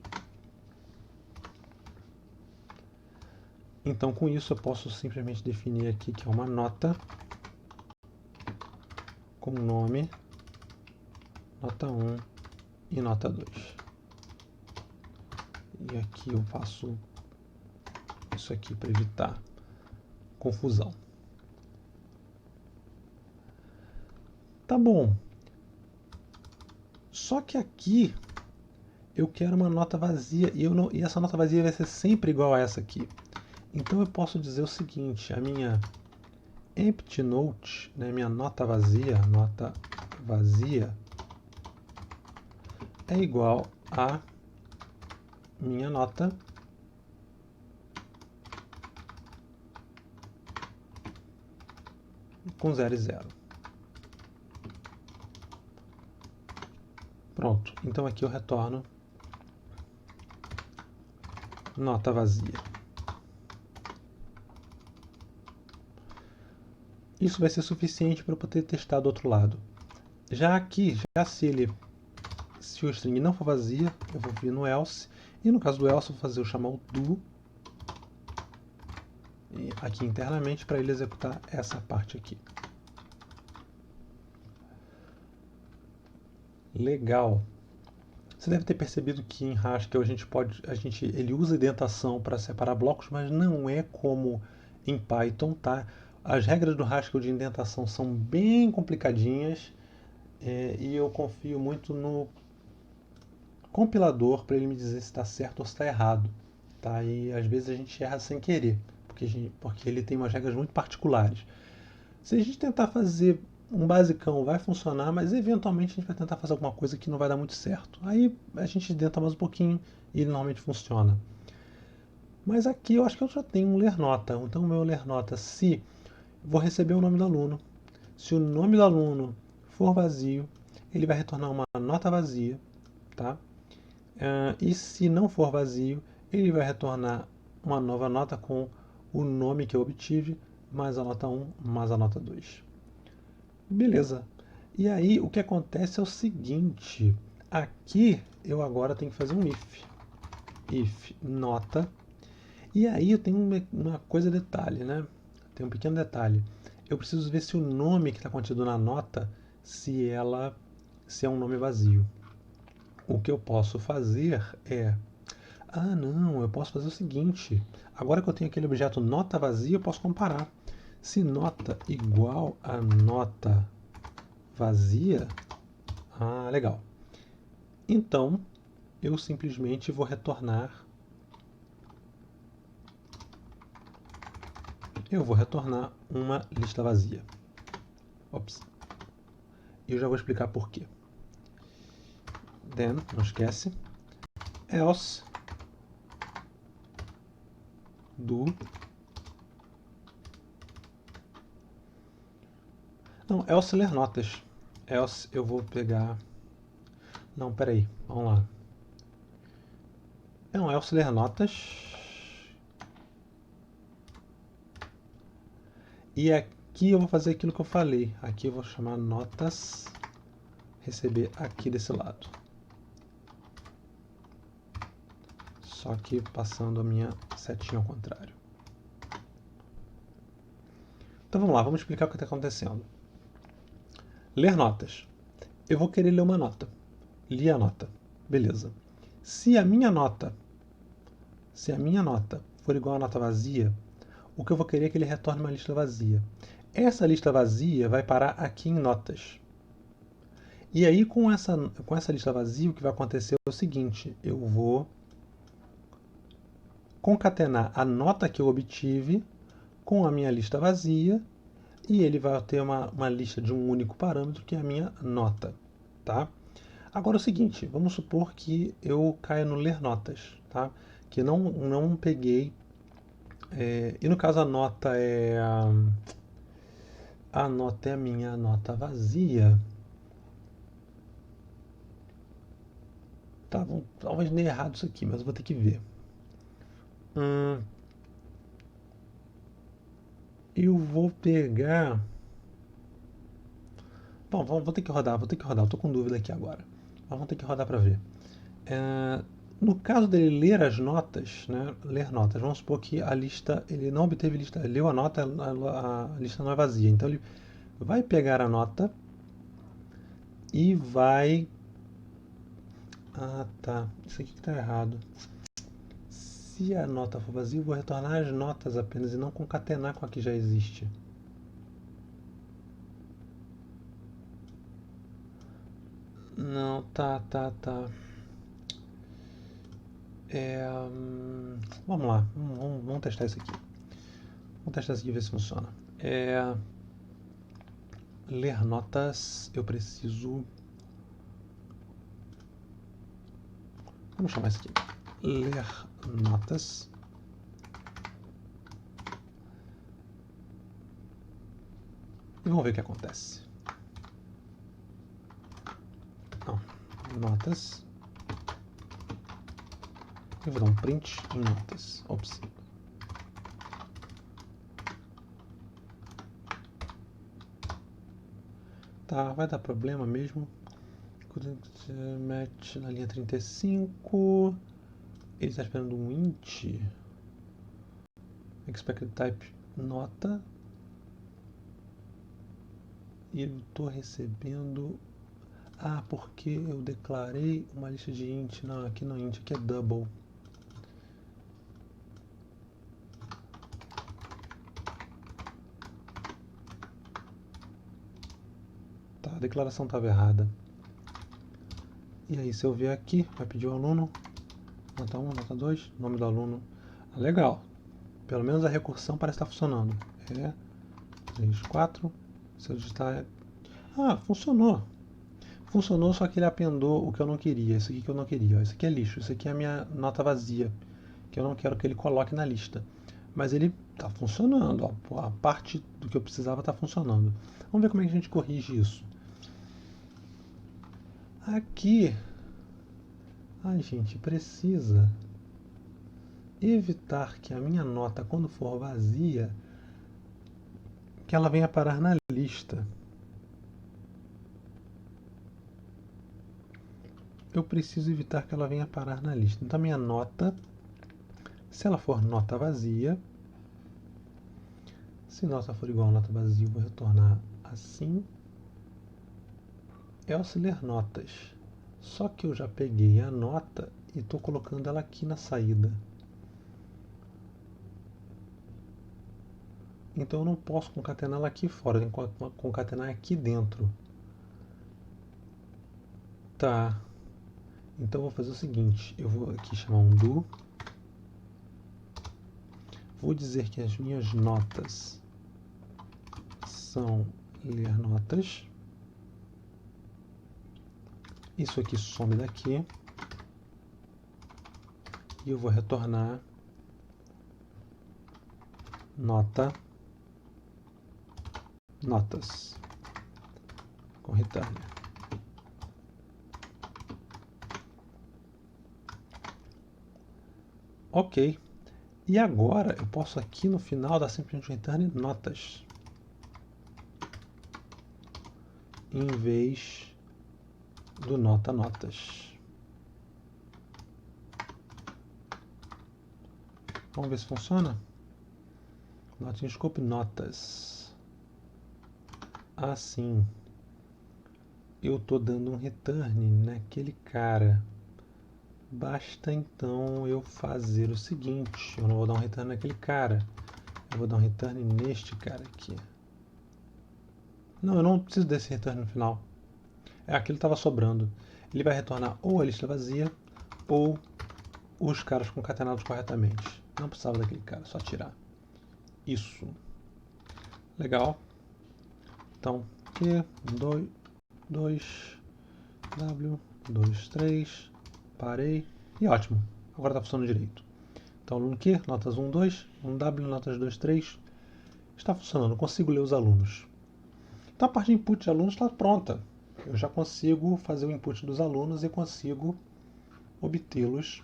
Então, com isso, eu posso simplesmente definir aqui que é uma nota com nome, nota 1 e nota 2. E aqui eu faço isso aqui para evitar confusão. Tá bom. Só que aqui eu quero uma nota vazia e essa nota vazia vai ser sempre igual a essa aqui. Então eu posso dizer o seguinte, a minha empty note, né, minha nota vazia é igual a minha nota com 0 e 0. Pronto, então aqui eu retorno nota vazia. Isso vai ser suficiente para eu poder testar do outro lado. Já aqui, se o string não for vazia, eu vou vir no else, e no caso do else eu vou chamar o do aqui internamente para ele executar essa parte aqui. Legal. Você deve ter percebido que em Haskell ele usa indentação para separar blocos, mas não é como em Python, tá? As regras do Haskell de indentação são bem complicadinhas, e eu confio muito no compilador para ele me dizer se está certo ou se está errado, tá? E às vezes a gente erra sem querer, porque ele tem umas regras muito particulares. Se a gente tentar fazer um basicão, vai funcionar, mas eventualmente a gente vai tentar fazer alguma coisa que não vai dar muito certo. Aí a gente tenta mais um pouquinho e ele normalmente funciona. Mas aqui eu acho que eu já tenho um ler nota. Então o meu ler nota, se vou receber o nome do aluno, se o nome do aluno for vazio, ele vai retornar uma nota vazia, tá? E se não for vazio, ele vai retornar uma nova nota com o nome que eu obtive, mais a nota 1, mais a nota 2. Beleza. E aí o que acontece é o seguinte, aqui eu agora tenho que fazer um if. If nota. E aí eu tenho uma coisa detalhe, né? Tem um pequeno detalhe. Eu preciso ver se o nome que está contido na nota, se é um nome vazio. O que eu posso fazer é... Ah, não, eu posso fazer o seguinte. Agora que eu tenho aquele objeto nota vazia, eu posso comparar. Se nota igual a nota vazia... Ah, legal. Então, eu simplesmente vou retornar... Eu vou retornar uma lista vazia. Ops. E eu já vou explicar por quê. Then, não esquece, else do... Não, else ler notas. Else eu vou pegar... Não, peraí, vamos lá. É um else ler notas. E aqui eu vou fazer aquilo que eu falei. Aqui eu vou chamar notas, receber aqui desse lado. Só que passando a minha setinha ao contrário. Então vamos lá, vamos explicar o que está acontecendo. Ler notas. Eu vou querer ler uma nota. Li a nota. Beleza. Se a minha nota for igual a nota vazia, o que eu vou querer é que ele retorne uma lista vazia. Essa lista vazia vai parar aqui em notas. E aí, com essa lista vazia, o que vai acontecer é o seguinte: eu vou concatenar a nota que eu obtive com a minha lista vazia, e ele vai ter uma lista de um único parâmetro, que é a minha nota. Tá? Agora é o seguinte, vamos supor que eu caia no ler notas, tá? Que não peguei... e no caso a nota é a minha nota vazia. Tá, talvez dê errado isso aqui, mas eu vou ter que ver. Eu vou pegar... Bom, vou ter que rodar. Eu tô com dúvida aqui agora. Mas vamos ter que rodar para ver. No caso dele ler as notas, né? Ler notas, vamos supor que a lista, ele não obteve lista, ele leu a nota, a lista não é vazia. Então ele vai pegar a nota e vai... Ah, tá. Isso aqui que tá errado. Se a nota for vazia, eu vou retornar as notas apenas e não concatenar com a que já existe. Não, tá. Vamos lá, vamos testar isso aqui. Vamos testar isso aqui e ver se funciona. Ler notas, eu preciso... Vamos chamar isso aqui. Ler notas. E vamos ver o que acontece. Não, notas. Eu vou dar um print em notas. Ops. Tá, vai dar problema mesmo. Match na linha 35. Ele está esperando um int. Expected type nota. E eu estou recebendo... Ah, porque eu declarei uma lista de int. Não, aqui não é int, aqui é double. Tá, a declaração estava errada. E aí, se eu vier aqui, vai pedir o aluno, nota 1, nota 2, nome do aluno. Ah, legal. Pelo menos a recursão parece estar funcionando. 3, 4. Se eu digitar... Ah, funcionou. Funcionou, só que ele apendou o que eu não queria. Isso aqui que eu não queria. Isso aqui é lixo. Isso aqui é a minha nota vazia, que eu não quero que ele coloque na lista. Mas ele está funcionando. Ó. A parte do que eu precisava está funcionando. Vamos ver como é que a gente corrige isso. Aqui, a gente precisa evitar que a minha nota, quando for vazia, que ela venha parar na lista. Eu preciso evitar que ela venha parar na lista. Então, a minha nota, se ela for nota vazia, se nota for igual a nota vazia, eu vou retornar assim. Else ler notas. Só que eu já peguei a nota e estou colocando ela aqui na saída. Então eu não posso concatená-la aqui fora, eu tenho que concatenar aqui dentro. Tá. Então eu vou fazer o seguinte, eu vou aqui chamar um do. Vou dizer que as minhas notas são ler notas. Isso aqui some daqui. E eu vou retornar nota, notas, com return. Ok. E agora eu posso aqui no final dar simplesmente return notas. Em vez do nota notas. Vamos ver se funciona? Not in scope notas. Assim. Eu estou dando um return naquele cara. Basta então eu fazer o seguinte. Eu não vou dar um return naquele cara. Eu vou dar um return neste cara aqui. Não, eu não preciso desse return no final. É aquilo que estava sobrando. Ele vai retornar ou a lista vazia ou os caras concatenados corretamente. Não precisava daquele cara, só tirar. Isso. Legal. Então, Q, 2, W, 2, 3, parei. E ótimo. Agora está funcionando direito. Então, aluno Q, notas 1, 2, aluno W, notas 2, 3. Está funcionando, consigo ler os alunos. Então, a parte de input de alunos está pronta. Eu já consigo fazer o input dos alunos e consigo obtê-los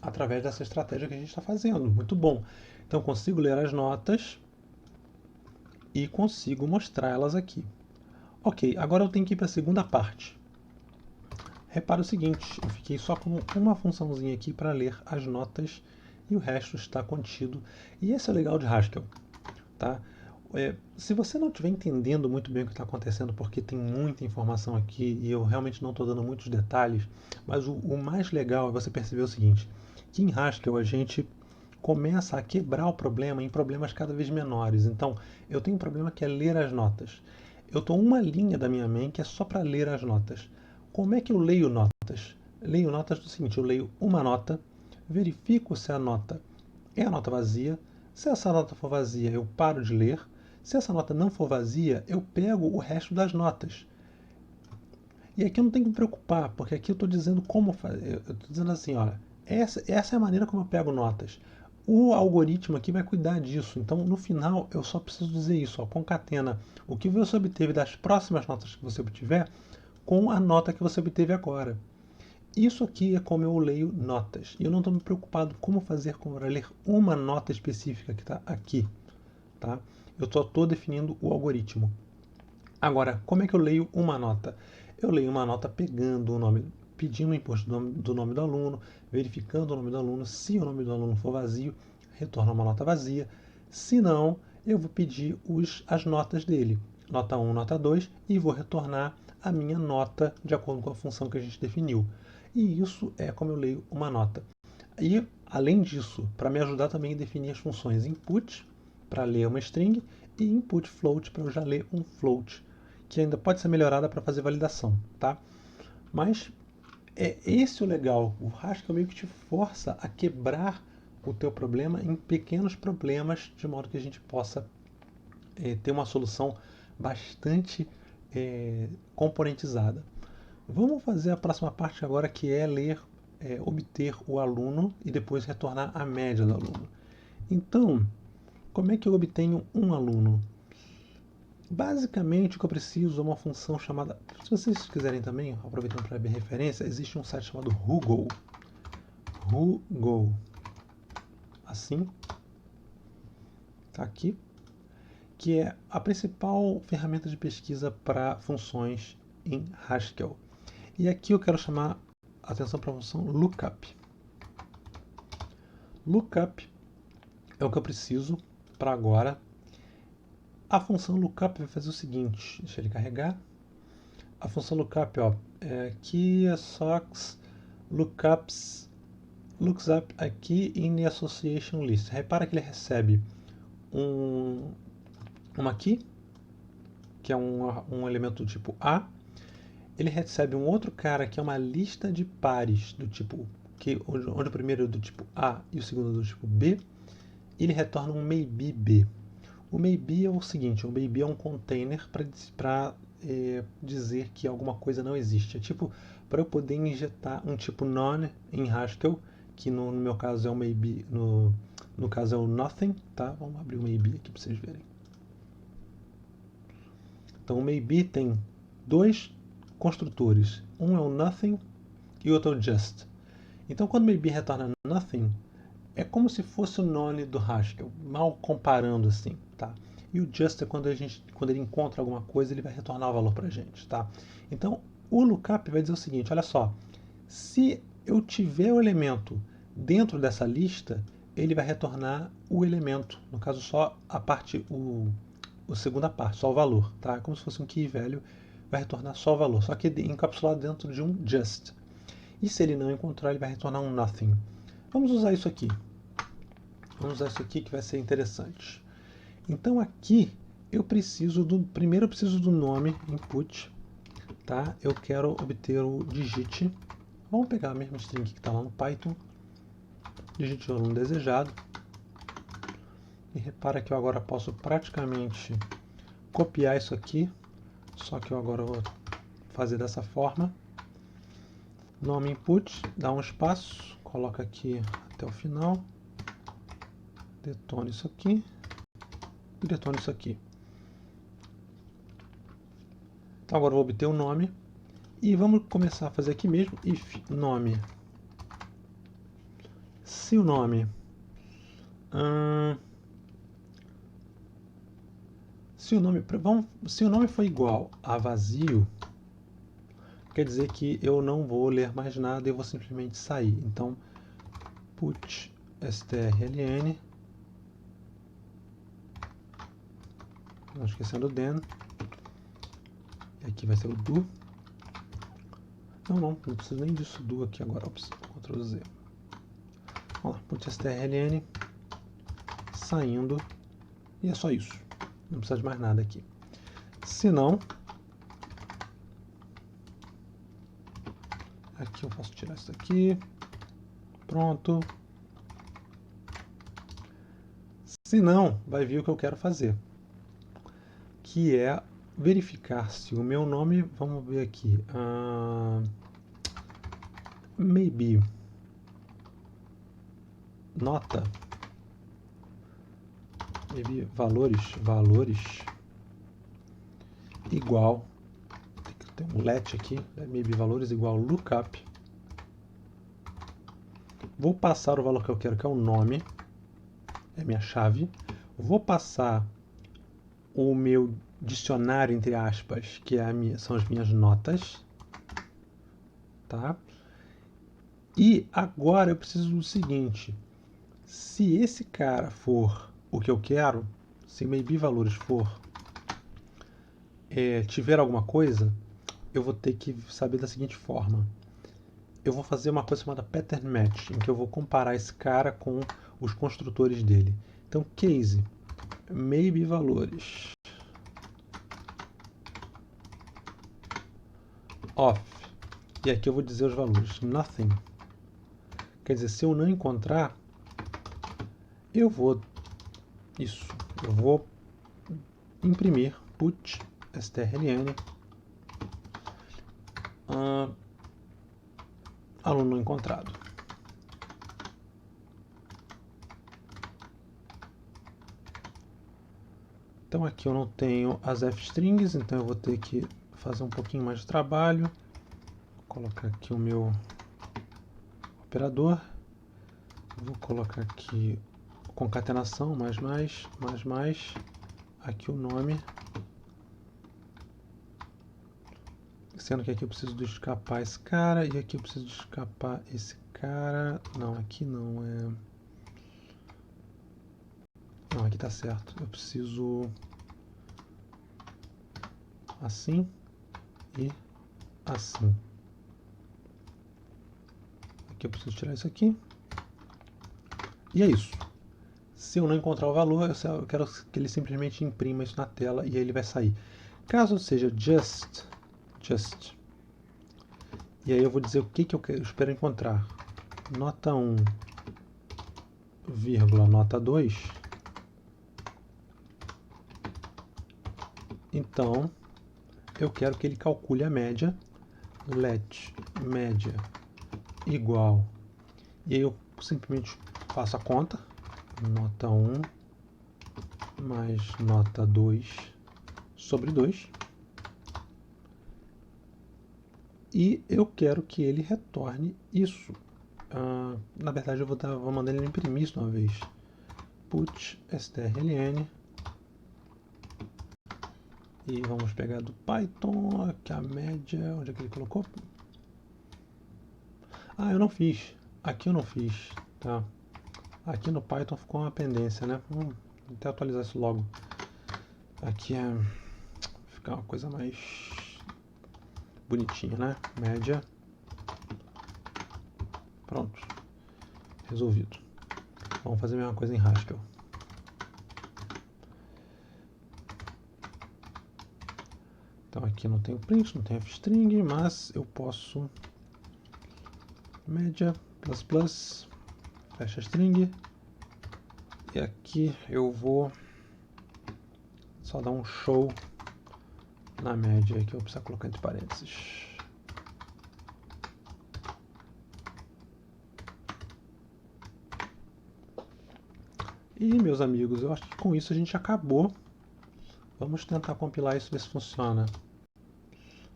através dessa estratégia que a gente está fazendo. Muito bom. Então, consigo ler as notas e consigo mostrá-las aqui. Ok, agora eu tenho que ir para a segunda parte. Repara o seguinte, eu fiquei só com uma funçãozinha aqui para ler as notas e o resto está contido. E esse é o legal de Haskell. Tá? Se você não estiver entendendo muito bem o que está acontecendo, porque tem muita informação aqui e eu realmente não estou dando muitos detalhes, mas o mais legal é você perceber o seguinte, que em Haskell a gente começa a quebrar o problema em problemas cada vez menores. Então, eu tenho um problema que é ler as notas. Eu estou uma linha da minha main que é só para ler as notas. Como é que eu leio notas? Leio notas do seguinte, eu leio uma nota, verifico se a nota é a nota vazia. Se essa nota for vazia, eu paro de ler. Se essa nota não for vazia, eu pego o resto das notas. E aqui eu não tenho que me preocupar, porque aqui eu estou dizendo como fazer. Eu estou dizendo assim, olha, essa é a maneira como eu pego notas. O algoritmo aqui vai cuidar disso. Então, no final, eu só preciso dizer isso, ó, concatena o que você obteve das próximas notas que você obtiver com a nota que você obteve agora. Isso aqui é como eu leio notas. E eu não estou me preocupado como fazer para ler uma nota específica que está aqui. Tá? Eu só estou definindo o algoritmo. Agora, como é que eu leio uma nota? Eu leio uma nota pegando o nome, pedindo o input do nome do aluno, verificando o nome do aluno. Se o nome do aluno for vazio, retorna uma nota vazia. Se não, eu vou pedir as notas dele. Nota 1, nota 2, e vou retornar a minha nota de acordo com a função que a gente definiu. E isso é como eu leio uma nota. E, além disso, para me ajudar também a definir as funções input, para ler uma string, e input float, para eu já ler um float. que ainda pode ser melhorada para fazer validação, tá? Mas é esse o legal. O Haskell meio que te força a quebrar o teu problema em pequenos problemas, de modo que a gente possa ter uma solução bastante componentizada. Vamos fazer a próxima parte agora, que é ler, obter o aluno e depois retornar a média do aluno. Então, como é que eu obtenho um aluno? Basicamente, o que eu preciso é uma função chamada... Se vocês quiserem também, aproveitando para ver referência, existe um site chamado Hugo. Hugo. Assim. Tá aqui. Que é a principal ferramenta de pesquisa para funções em Haskell. E aqui eu quero chamar a atenção para a função lookup. Lookup é o que eu preciso para agora. A função lookup vai fazer o seguinte, deixa ele carregar. A função lookup, ó, key socks looks up aqui in the association list. Repara que ele recebe uma key, que é um elemento do tipo A. Ele recebe um outro cara que é uma lista de pares do tipo onde o primeiro é do tipo A e o segundo é do tipo B. E ele retorna um maybe B. O maybe é o seguinte, o maybe é um container para dizer que alguma coisa não existe. É tipo para eu poder injetar um tipo none em Haskell, que no meu caso é o maybe, no caso é o nothing, tá? Vamos abrir o maybe aqui para vocês verem. Então o maybe tem dois construtores. Um é o nothing e o outro é o just. Então quando o maybe retorna nothing, é como se fosse o none do Haskell, mal comparando assim, tá? E o just é quando ele encontra alguma coisa, ele vai retornar o valor para a gente, tá? Então o lookup vai dizer o seguinte, olha só, se eu tiver o elemento dentro dessa lista, ele vai retornar o elemento, no caso só a parte, a segunda parte, só o valor, tá? Como se fosse um key value, vai retornar só o valor, só que encapsulado dentro de um just. E se ele não encontrar, ele vai retornar um nothing. Vamos usar isso aqui. Vamos usar isso aqui que vai ser interessante. Então aqui primeiro eu preciso do nome input, tá? Eu quero obter o digit. Vamos pegar a mesma string que está lá no Python. Digite o aluno desejado. E repara que eu agora posso praticamente copiar isso aqui, só que eu agora vou fazer dessa forma. Nome input, dá um espaço, coloca aqui até o final, detona isso aqui e detona isso aqui. Então agora eu vou obter o nome e vamos começar a fazer aqui mesmo if nome. Se o nome se o nome for igual a vazio, quer dizer que eu não vou ler mais nada e eu vou simplesmente sair. Então, put strln, não esquecendo o then, e aqui vai ser o do. Não preciso nem disso do aqui agora. Ops, Ctrl Z. Vamos lá, put strln, saindo, e é só isso. Não precisa de mais nada aqui. Se não, aqui eu posso tirar isso aqui. Pronto. Se não, vai vir o que eu quero fazer, que é verificar se o meu nome, vamos ver aqui, maybe nota, maybe valores igual, tem que ter um let aqui, maybe valores igual lookup. Vou passar o valor que eu quero, que é o nome, é minha chave. Vou passar o meu dicionário, entre aspas, que são as minhas notas, tá? E agora eu preciso do seguinte, se esse cara for o que eu quero, se maybe valores for tiver alguma coisa, eu vou ter que saber da seguinte forma. Eu vou fazer uma coisa chamada pattern match, em que eu vou comparar esse cara com os construtores dele. Então, case, maybe valores. off. E aqui eu vou dizer os valores. Nothing. Quer dizer, se eu não encontrar, eu vou imprimir put strlen aluno não encontrado. Então aqui eu não tenho as f-strings, então eu vou ter que fazer um pouquinho mais de trabalho. Vou colocar aqui o meu operador. Vou colocar aqui concatenação, mais, aqui o nome. Sendo que aqui eu preciso escapar esse cara, e aqui eu preciso escapar esse cara. Não, aqui não é... Não, aqui tá certo. Eu preciso... assim e assim. Aqui eu preciso tirar isso aqui. E é isso. Se eu não encontrar o valor, eu quero que ele simplesmente imprima isso na tela e aí ele vai sair. Caso seja just, e aí eu vou dizer o que eu espero encontrar. Nota 1, vírgula, nota 2. Então, eu quero que ele calcule a média. Let média igual. E aí eu simplesmente faço a conta. Nota 1 mais nota 2 sobre 2. E eu quero que ele retorne isso. Na verdade, eu vou mandar ele imprimir isso uma vez. Put strlen. E vamos pegar do Python, aqui a média, onde é que ele colocou? Ah, eu não fiz. Aqui eu não fiz, tá? Aqui no Python ficou uma pendência, né? Vou até atualizar isso logo. Aqui é ficar uma coisa mais bonitinha, né? Média. Pronto. Resolvido. Vamos fazer a mesma coisa em Haskell. Então aqui não tem print, não tem f-string, mas eu posso média plus plus fecha string. E aqui eu vou só dar um show na média que eu preciso colocar entre parênteses. E meus amigos, eu acho que com isso a gente acabou. Vamos tentar compilar isso e ver se funciona.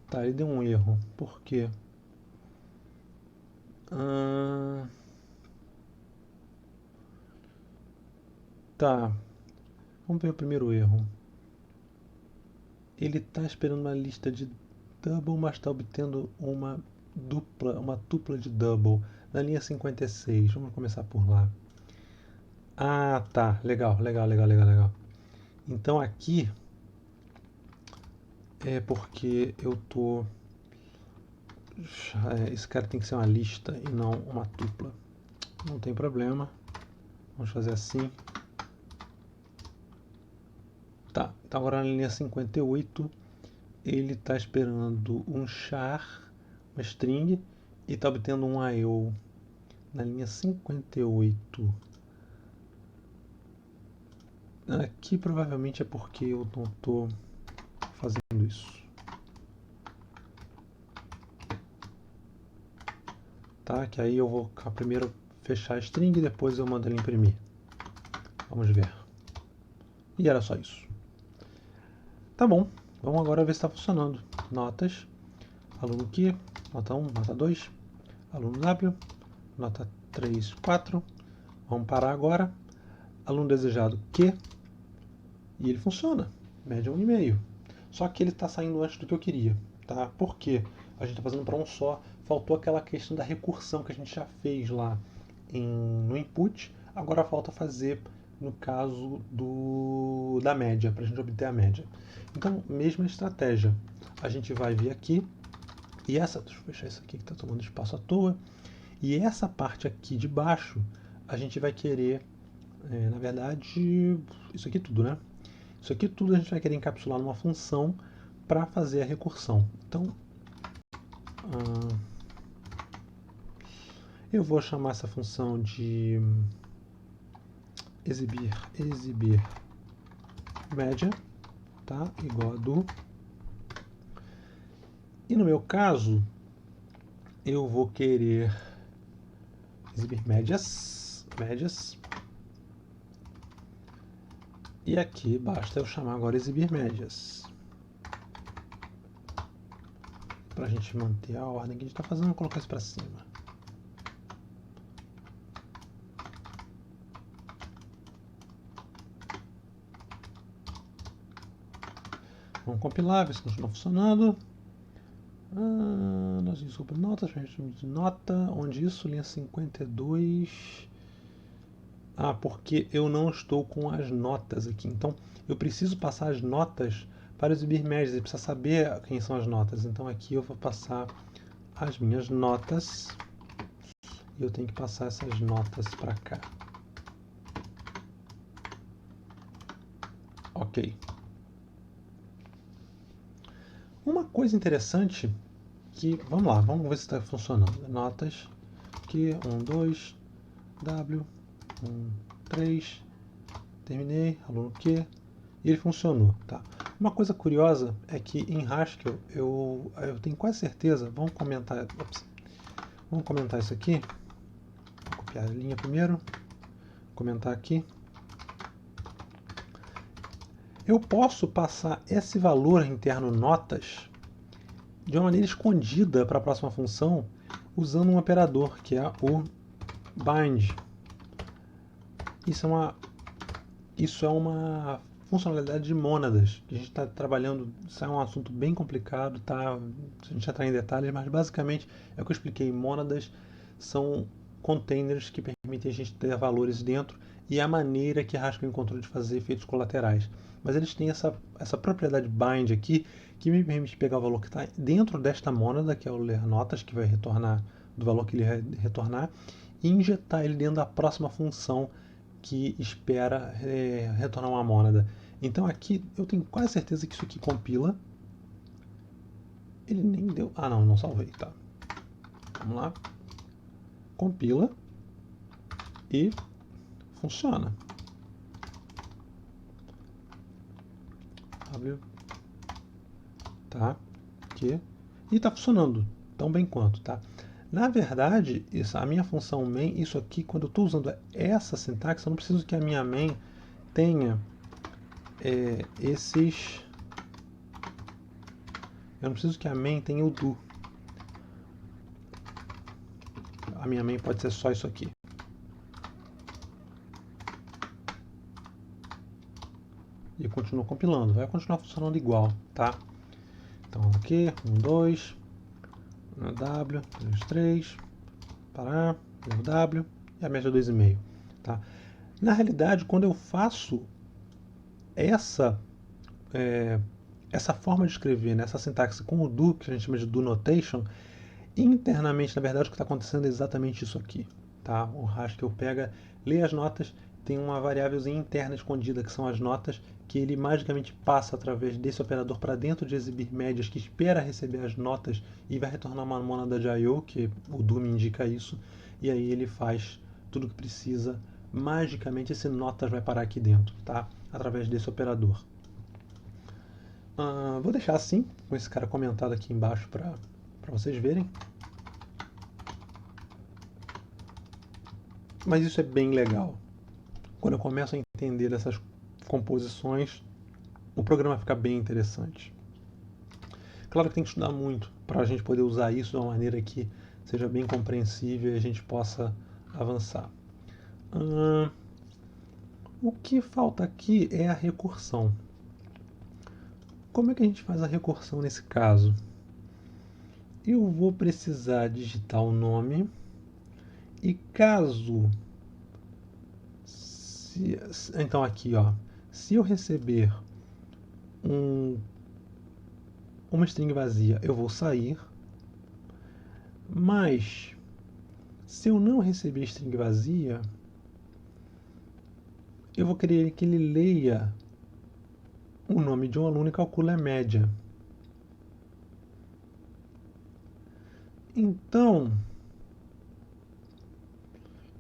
Tá, ele deu um erro. Por quê? Tá. Vamos ver o primeiro erro. Ele está esperando uma lista de double, mas está obtendo uma tupla de double na linha 56. Vamos começar por lá. Ah, tá. Legal. Então aqui é porque eu tô... Esse cara tem que ser uma lista e não uma tupla. Não tem problema. Vamos fazer assim. Tá, então agora na linha 58 ele está esperando um char, uma string, e está obtendo um IO na linha 58. Aqui provavelmente é porque eu não estou fazendo isso. Tá, que aí eu vou primeiro fechar a string e depois eu mando ele imprimir. Vamos ver. E era só isso. Tá bom, vamos agora ver se está funcionando. Notas, aluno Q, nota 1, nota 2, aluno W, nota 3, 4. Vamos parar agora. Aluno desejado Q, e ele funciona, média 1,5. Só que ele está saindo antes do que eu queria, tá? Por quê? A gente está fazendo para um só. Faltou aquela questão da recursão que a gente já fez lá no input. Agora falta fazer no caso da média, para a gente obter a média. Então, mesma estratégia. A gente vai vir aqui e deixa eu fechar isso aqui que está tomando espaço à toa. E essa parte aqui de baixo, a gente vai querer, na verdade, isso aqui tudo, né? Isso aqui tudo a gente vai querer encapsular numa função para fazer a recursão. Então, Eu vou chamar essa função de exibir média, tá? Igual a do. E no meu caso, eu vou querer exibir médias. E aqui basta eu chamar agora exibir médias. Para a gente manter a ordem que a gente está fazendo, vou colocar isso para cima. Vamos compilar, ver se continua funcionando. Nós vimos sobre notas, regime de nota, onde isso? Linha 52. Porque eu não estou com as notas aqui. Então, eu preciso passar as notas para exibir médias. Ele precisa saber quem são as notas. Então, aqui eu vou passar as minhas notas. E eu tenho que passar essas notas para cá. Ok. Uma coisa interessante que... Vamos lá, vamos ver se está funcionando. Notas. Aqui, 1, 2, W, 1, 3. Terminei, aluno Q. E ele funcionou, tá? Uma coisa curiosa é que em Haskell eu tenho quase certeza, vamos comentar isso aqui. Vou copiar a linha primeiro, comentar aqui. Eu posso passar esse valor interno notas de uma maneira escondida para a próxima função usando um operador que é o bind. Isso é uma funcionalidade de mônadas, que a gente está trabalhando. Isso é um assunto bem complicado, tá? A gente já está em detalhes, mas basicamente é o que eu expliquei. Mônadas são containers que permitem a gente ter valores dentro e a maneira que Haskell encontrou de fazer efeitos colaterais. Mas eles têm essa propriedade bind aqui, que me permite pegar o valor que está dentro desta mônada, que é o ler notas, que vai retornar do valor que ele vai retornar, e injetar ele dentro da próxima função que espera retornar uma mônada. Então aqui eu tenho quase certeza que isso aqui compila. Ele nem deu... não salvei, tá. Vamos lá. Compila. E funciona. W. Tá. Aqui. E está funcionando tão bem quanto, tá? Na verdade, a minha função main, isso aqui, quando eu estou usando essa sintaxe, eu não preciso que a minha main tenha esses... Eu não preciso que a main tenha o do. A minha main pode ser só isso aqui. E continua compilando. Vai continuar funcionando igual, tá? Então aqui, 1, 2, W, 2, 3, parar, W e a média 2,5, tá? Na realidade, quando eu faço essa forma de escrever, essa sintaxe com o do, que a gente chama de do notation, internamente, na verdade, o que está acontecendo é exatamente isso aqui, tá? O Haskell pega, lê as notas, tem uma variávelzinha interna escondida, que são as notas, que ele magicamente passa através desse operador para dentro de exibir médias, que espera receber as notas e vai retornar uma mônada de I/O, que o do me indica isso, e aí ele faz tudo o que precisa. Magicamente esse notas vai parar aqui dentro, tá? Através desse operador. Vou deixar assim, com esse cara comentado aqui embaixo para vocês verem. Mas isso é bem legal. Quando eu começo a entender essas composições, o programa fica bem interessante. Claro que tem que estudar muito para a gente poder usar isso de uma maneira que seja bem compreensível e a gente possa avançar. O que falta aqui é a recursão. Como é que a gente faz a recursão nesse caso? Eu vou precisar digitar o nome e caso... Então aqui, ó, se eu receber uma string vazia, eu vou sair, mas se eu não receber string vazia, eu vou querer que ele leia o nome de um aluno e calcule a média. Então,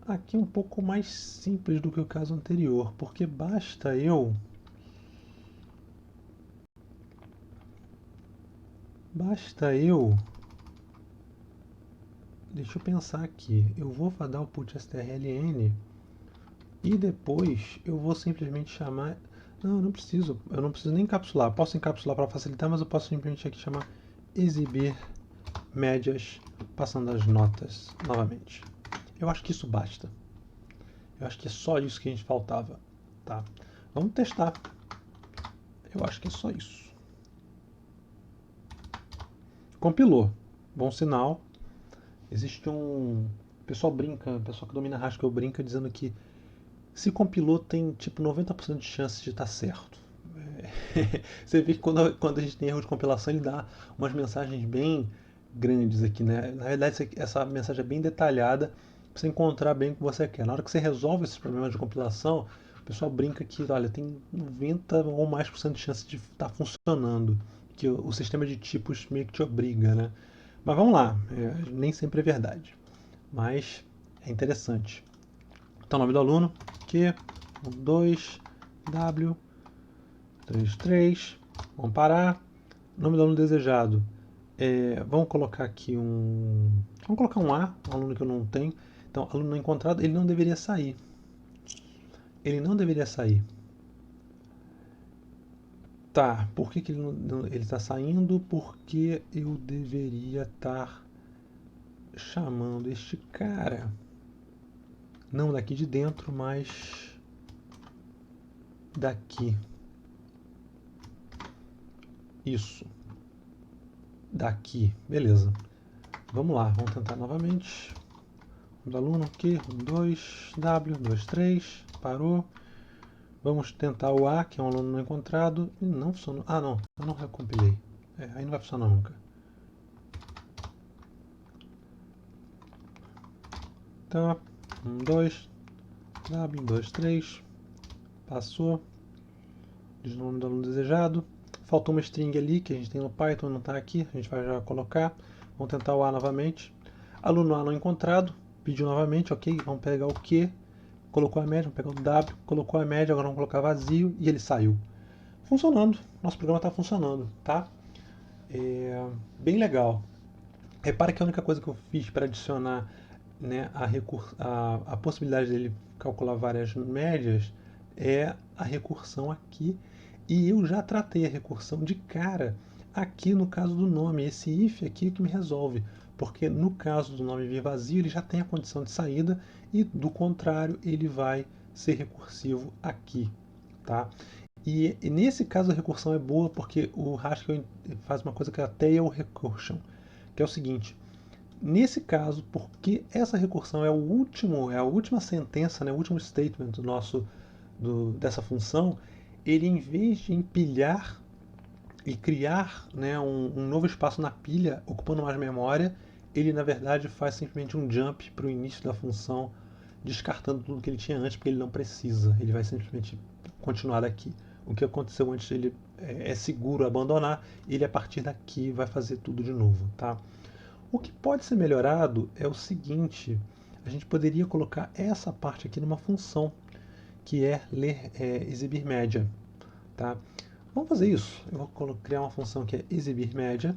aqui é um pouco mais simples do que o caso anterior, porque basta eu deixa eu pensar aqui, eu vou dar o put strln e depois eu vou simplesmente chamar, não, eu não preciso nem encapsular, posso encapsular para facilitar, mas eu posso simplesmente aqui chamar exibir médias passando as notas novamente. Eu acho que isso basta. Eu acho que é só isso que a gente faltava, tá? Vamos testar. Eu acho que é só isso. Compilou. Bom sinal. Existe um... O pessoal brinca, o pessoal que domina Haskell brinca dizendo que se compilou tem tipo 90% de chance de estar certo. Você vê que quando a gente tem erro de compilação ele dá umas mensagens bem grandes aqui, né? Na verdade essa mensagem é bem detalhada para você encontrar bem o que você quer. Na hora que você resolve esses problemas de compilação, o pessoal brinca que, olha, tem 90 ou mais por cento de chance de estar funcionando, que o sistema de tipos meio que te obriga, né? Mas vamos lá, nem sempre é verdade, mas é interessante. Então, nome do aluno, Q, 2, W, 3. Vamos parar. Nome do aluno desejado. Vamos colocar aqui um... Vamos colocar um A, um aluno que eu não tenho. Então, aluno não encontrado, ele não deveria sair. Ele não deveria sair. Tá, por que, que ele está saindo? Porque eu deveria estar chamando este cara. Não daqui de dentro, mas daqui. Isso. Daqui. Beleza. Vamos lá, vamos tentar novamente. Do aluno aqui, 2, W, 2, 3, parou. Vamos tentar o A, que é um aluno não encontrado, e não funcionou. Ah, não, eu não recompilei. Aí não vai funcionar nunca. Então, 1, 2, W, 2, 3, passou. Diz o nome do aluno desejado. Faltou uma string ali, que a gente tem no Python, não está aqui, a gente vai já colocar. Vamos tentar o A novamente. Aluno A não encontrado, pediu novamente, ok, vamos pegar o Q. Colocou a média, vamos pegar o W, colocou a média, agora vamos colocar vazio e ele saiu. Funcionando, nosso programa está funcionando, tá? Bem legal. Repara que a única coisa que eu fiz para adicionar, né, a possibilidade dele calcular várias médias é a recursão aqui. E eu já tratei a recursão de cara aqui no caso do nome. Esse if aqui é que me resolve. Porque no caso do nome vir vazio, ele já tem a condição de saída e do contrário, ele vai ser recursivo aqui. Tá? E nesse caso a recursão é boa porque o Haskell faz uma coisa que é a tail recursion, que é o seguinte: nesse caso, porque essa recursão é a última sentença, né, o último statement dessa função, ele em vez de empilhar e criar, né, um novo espaço na pilha ocupando mais memória, ele na verdade faz simplesmente um jump para o início da função, descartando tudo que ele tinha antes, porque ele não precisa, ele vai simplesmente continuar daqui. O que aconteceu antes ele é seguro abandonar, ele a partir daqui vai fazer tudo de novo, tá? O que pode ser melhorado é o seguinte: a gente poderia colocar essa parte aqui numa função, que é exibir média. Tá? Vamos fazer isso. Eu vou criar uma função que é exibir média,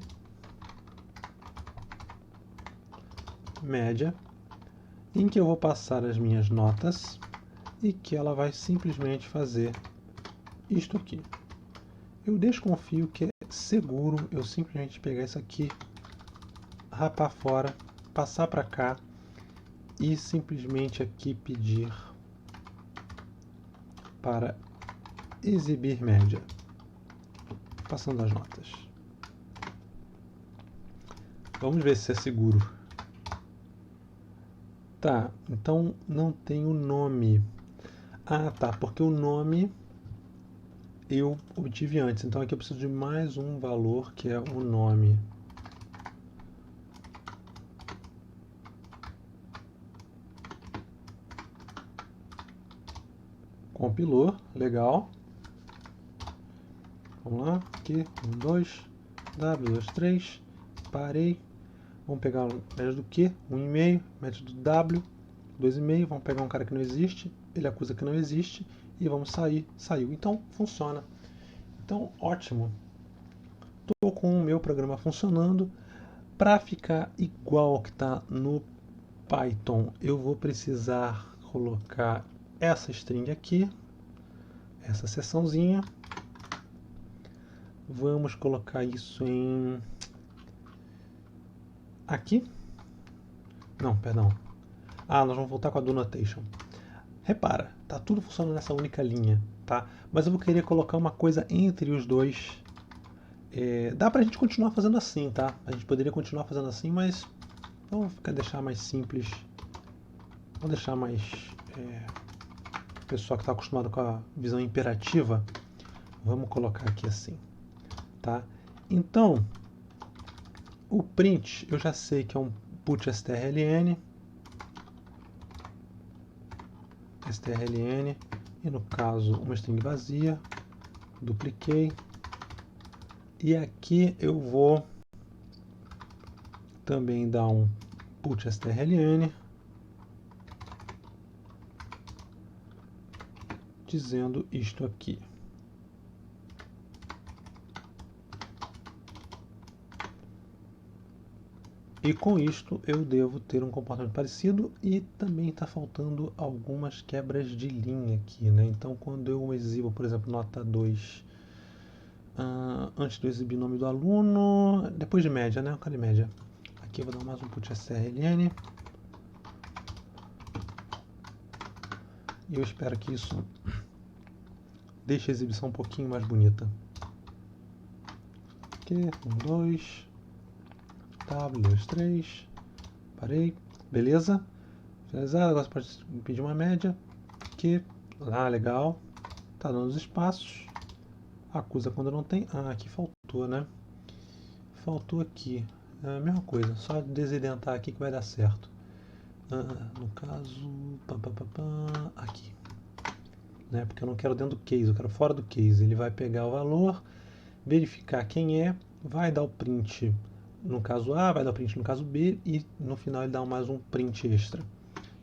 em que eu vou passar as minhas notas e que ela vai simplesmente fazer isto aqui. Eu desconfio que é seguro eu simplesmente pegar isso aqui, rapar fora, passar para cá e simplesmente aqui pedir para exibir média, passando as notas. Vamos ver se é seguro. Tá, então não tem o nome. Ah, tá, porque o nome eu obtive antes. Então aqui eu preciso de mais um valor, que é o nome. Compilou, legal. Vamos lá, aqui, 1, 2, W, 2, 3, parei. Vamos pegar a média do Q, 1,5, média do W, 2,5. Vamos pegar um cara que não existe, ele acusa que não existe e vamos sair. Saiu. Então, funciona. Então, ótimo. Estou com o meu programa funcionando. Para ficar igual ao que está no Python, eu vou precisar colocar essa string aqui, essa seçãozinha. Vamos colocar isso em... aqui? Não, perdão. Nós vamos voltar com a do notation. Repara, tá tudo funcionando nessa única linha, tá? Mas eu vou querer colocar uma coisa entre os dois. Dá pra gente continuar fazendo assim, tá? A gente poderia continuar fazendo assim, mas vamos deixar mais simples. Vamos deixar mais... o pessoal que está acostumado com a visão imperativa, vamos colocar aqui assim, tá? Então, o print eu já sei que é um put strln, e no caso uma string vazia, dupliquei, e aqui eu vou também dar um put strln, dizendo isto aqui. E com isto eu devo ter um comportamento parecido e também está faltando algumas quebras de linha aqui, né? Então quando eu exibo, por exemplo, nota 2, antes de eu exibir o nome do aluno, depois de média, né? Cadê média? Aqui eu vou dar mais um put strln. E eu espero que isso deixe a exibição um pouquinho mais bonita. Aqui, 1, 2... W, 2, 3, parei, beleza, finalizado. Agora você pode pedir uma média, aqui, legal, tá dando os espaços, acusa quando não tem, aqui faltou, né, faltou aqui, a mesma coisa, só desidentar aqui que vai dar certo, no caso, aqui, né, porque eu não quero dentro do case, eu quero fora do case. Ele vai pegar o valor, verificar quem é, vai dar o print no caso A, vai dar o print no caso B e no final ele dá mais um print extra.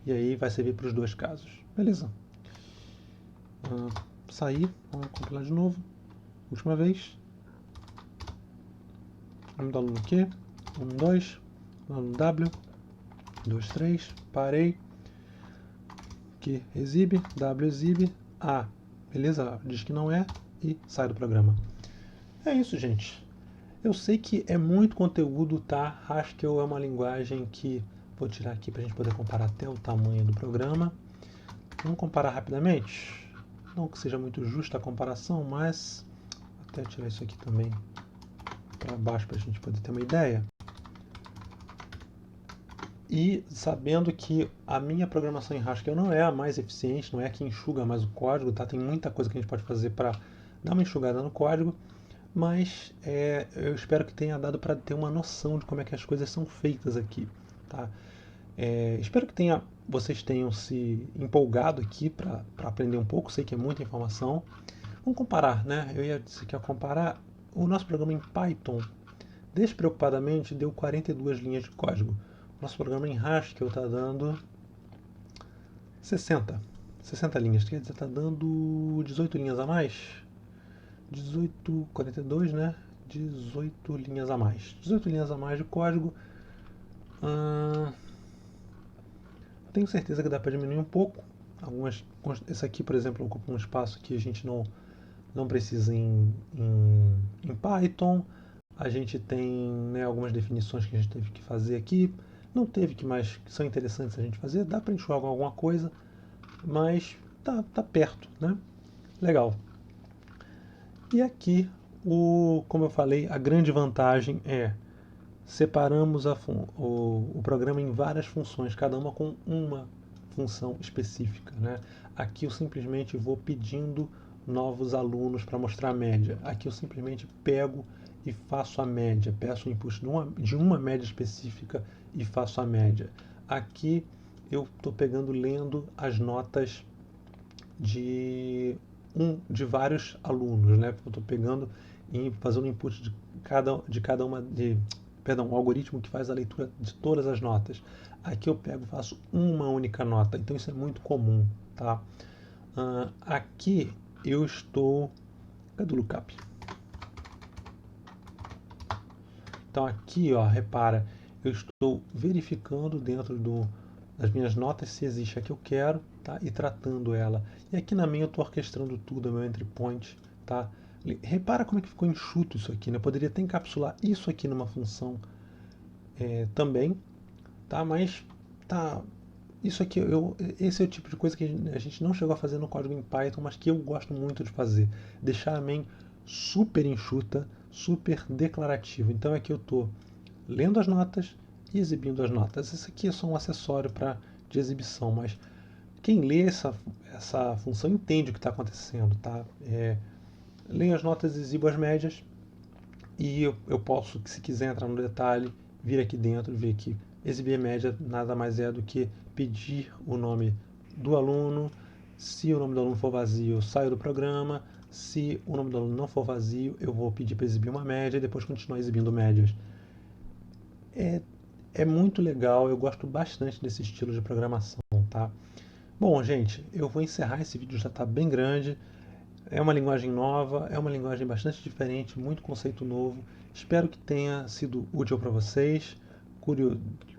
E aí vai servir para os dois casos. Beleza. Sair, vamos compilar de novo. Última vez. Nome do aluno Q, 1, 2, aluno W, 2, 3, parei. Q exibe, W exibe, A, beleza, diz que não é e sai do programa. É isso, gente. Eu sei que é muito conteúdo, tá? Haskell é uma linguagem que vou tirar aqui para a gente poder comparar até o tamanho do programa. Vamos comparar rapidamente. Não que seja muito justa a comparação, mas até tirar isso aqui também para baixo para a gente poder ter uma ideia. E sabendo que a minha programação em Haskell não é a mais eficiente, não é a que enxuga mais o código, tá? Tem muita coisa que a gente pode fazer para dar uma enxugada no código. Mas eu espero que tenha dado para ter uma noção de como é que as coisas são feitas aqui, tá? Espero que vocês tenham se empolgado aqui para aprender um pouco. Sei que é muita informação. Vamos comparar, né? Eu ia dizer que ia comparar o nosso programa em Python. Despreocupadamente deu 42 linhas de código. O nosso programa em Haskell está dando 60 linhas. Quer dizer, está dando 18 linhas a mais. 18, 42, né? 18 linhas a mais. 18 linhas a mais de código. Tenho certeza que dá para diminuir um pouco. Esse aqui, por exemplo, ocupa um espaço que a gente não precisa em Python. A gente tem, né, algumas definições que a gente teve que fazer aqui. Não teve que mais que são interessantes a gente fazer. Dá para enxugar alguma coisa, mas tá perto, né? Legal. E aqui, como eu falei, a grande vantagem é separamos o programa em várias funções, cada uma com uma função específica, né? Aqui eu simplesmente vou pedindo novos alunos para mostrar a média. Aqui eu simplesmente pego e faço a média, peço o input de uma média específica e faço a média. Aqui eu estou lendo as notas de vários alunos, né? Eu estou pegando e fazendo input de cada uma perdão, o algoritmo que faz a leitura de todas as notas. Aqui eu pego e faço uma única nota, então isso é muito comum, tá? Aqui eu estou... Cadê o lookup? Então aqui, ó, repara, eu estou verificando dentro das minhas notas se existe a que eu quero, tá? E tratando ela. E aqui na minha eu estou orquestrando tudo, é meu entry point, tá? Repara como é que ficou enxuto isso aqui, né? Eu poderia até encapsular isso aqui numa função também, tá? Mas tá, isso aqui, esse é o tipo de coisa que a gente não chegou a fazer no código em Python, mas que eu gosto muito de fazer. Deixar a main super enxuta, super declarativa. Então aqui eu estou lendo as notas e exibindo as notas. Isso aqui é só um acessório de exibição, mas quem lê essa função entende o que está acontecendo, tá? Leio as notas, exibo as médias e eu posso, se quiser entrar no detalhe, vir aqui dentro e ver que exibir a média nada mais é do que pedir o nome do aluno. Se o nome do aluno for vazio, eu saio do programa. Se o nome do aluno não for vazio, eu vou pedir para exibir uma média e depois continuar exibindo médias. É muito legal, eu gosto bastante desse estilo de programação, tá? Bom, gente, eu vou encerrar, esse vídeo já está bem grande. É uma linguagem nova, é uma linguagem bastante diferente, muito conceito novo. Espero que tenha sido útil para vocês,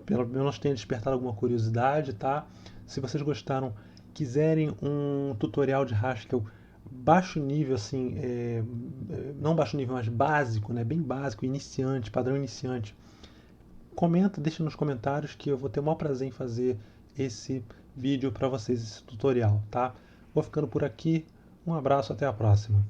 pelo menos tenha despertado alguma curiosidade, tá? Se vocês gostaram, quiserem um tutorial de Haskell baixo nível, assim, não baixo nível, mas básico, né? Bem básico, iniciante, padrão iniciante, comenta, deixa nos comentários que eu vou ter o maior prazer em fazer esse vídeo para vocês, esse tutorial, tá? Vou ficando por aqui. Um abraço, até a próxima.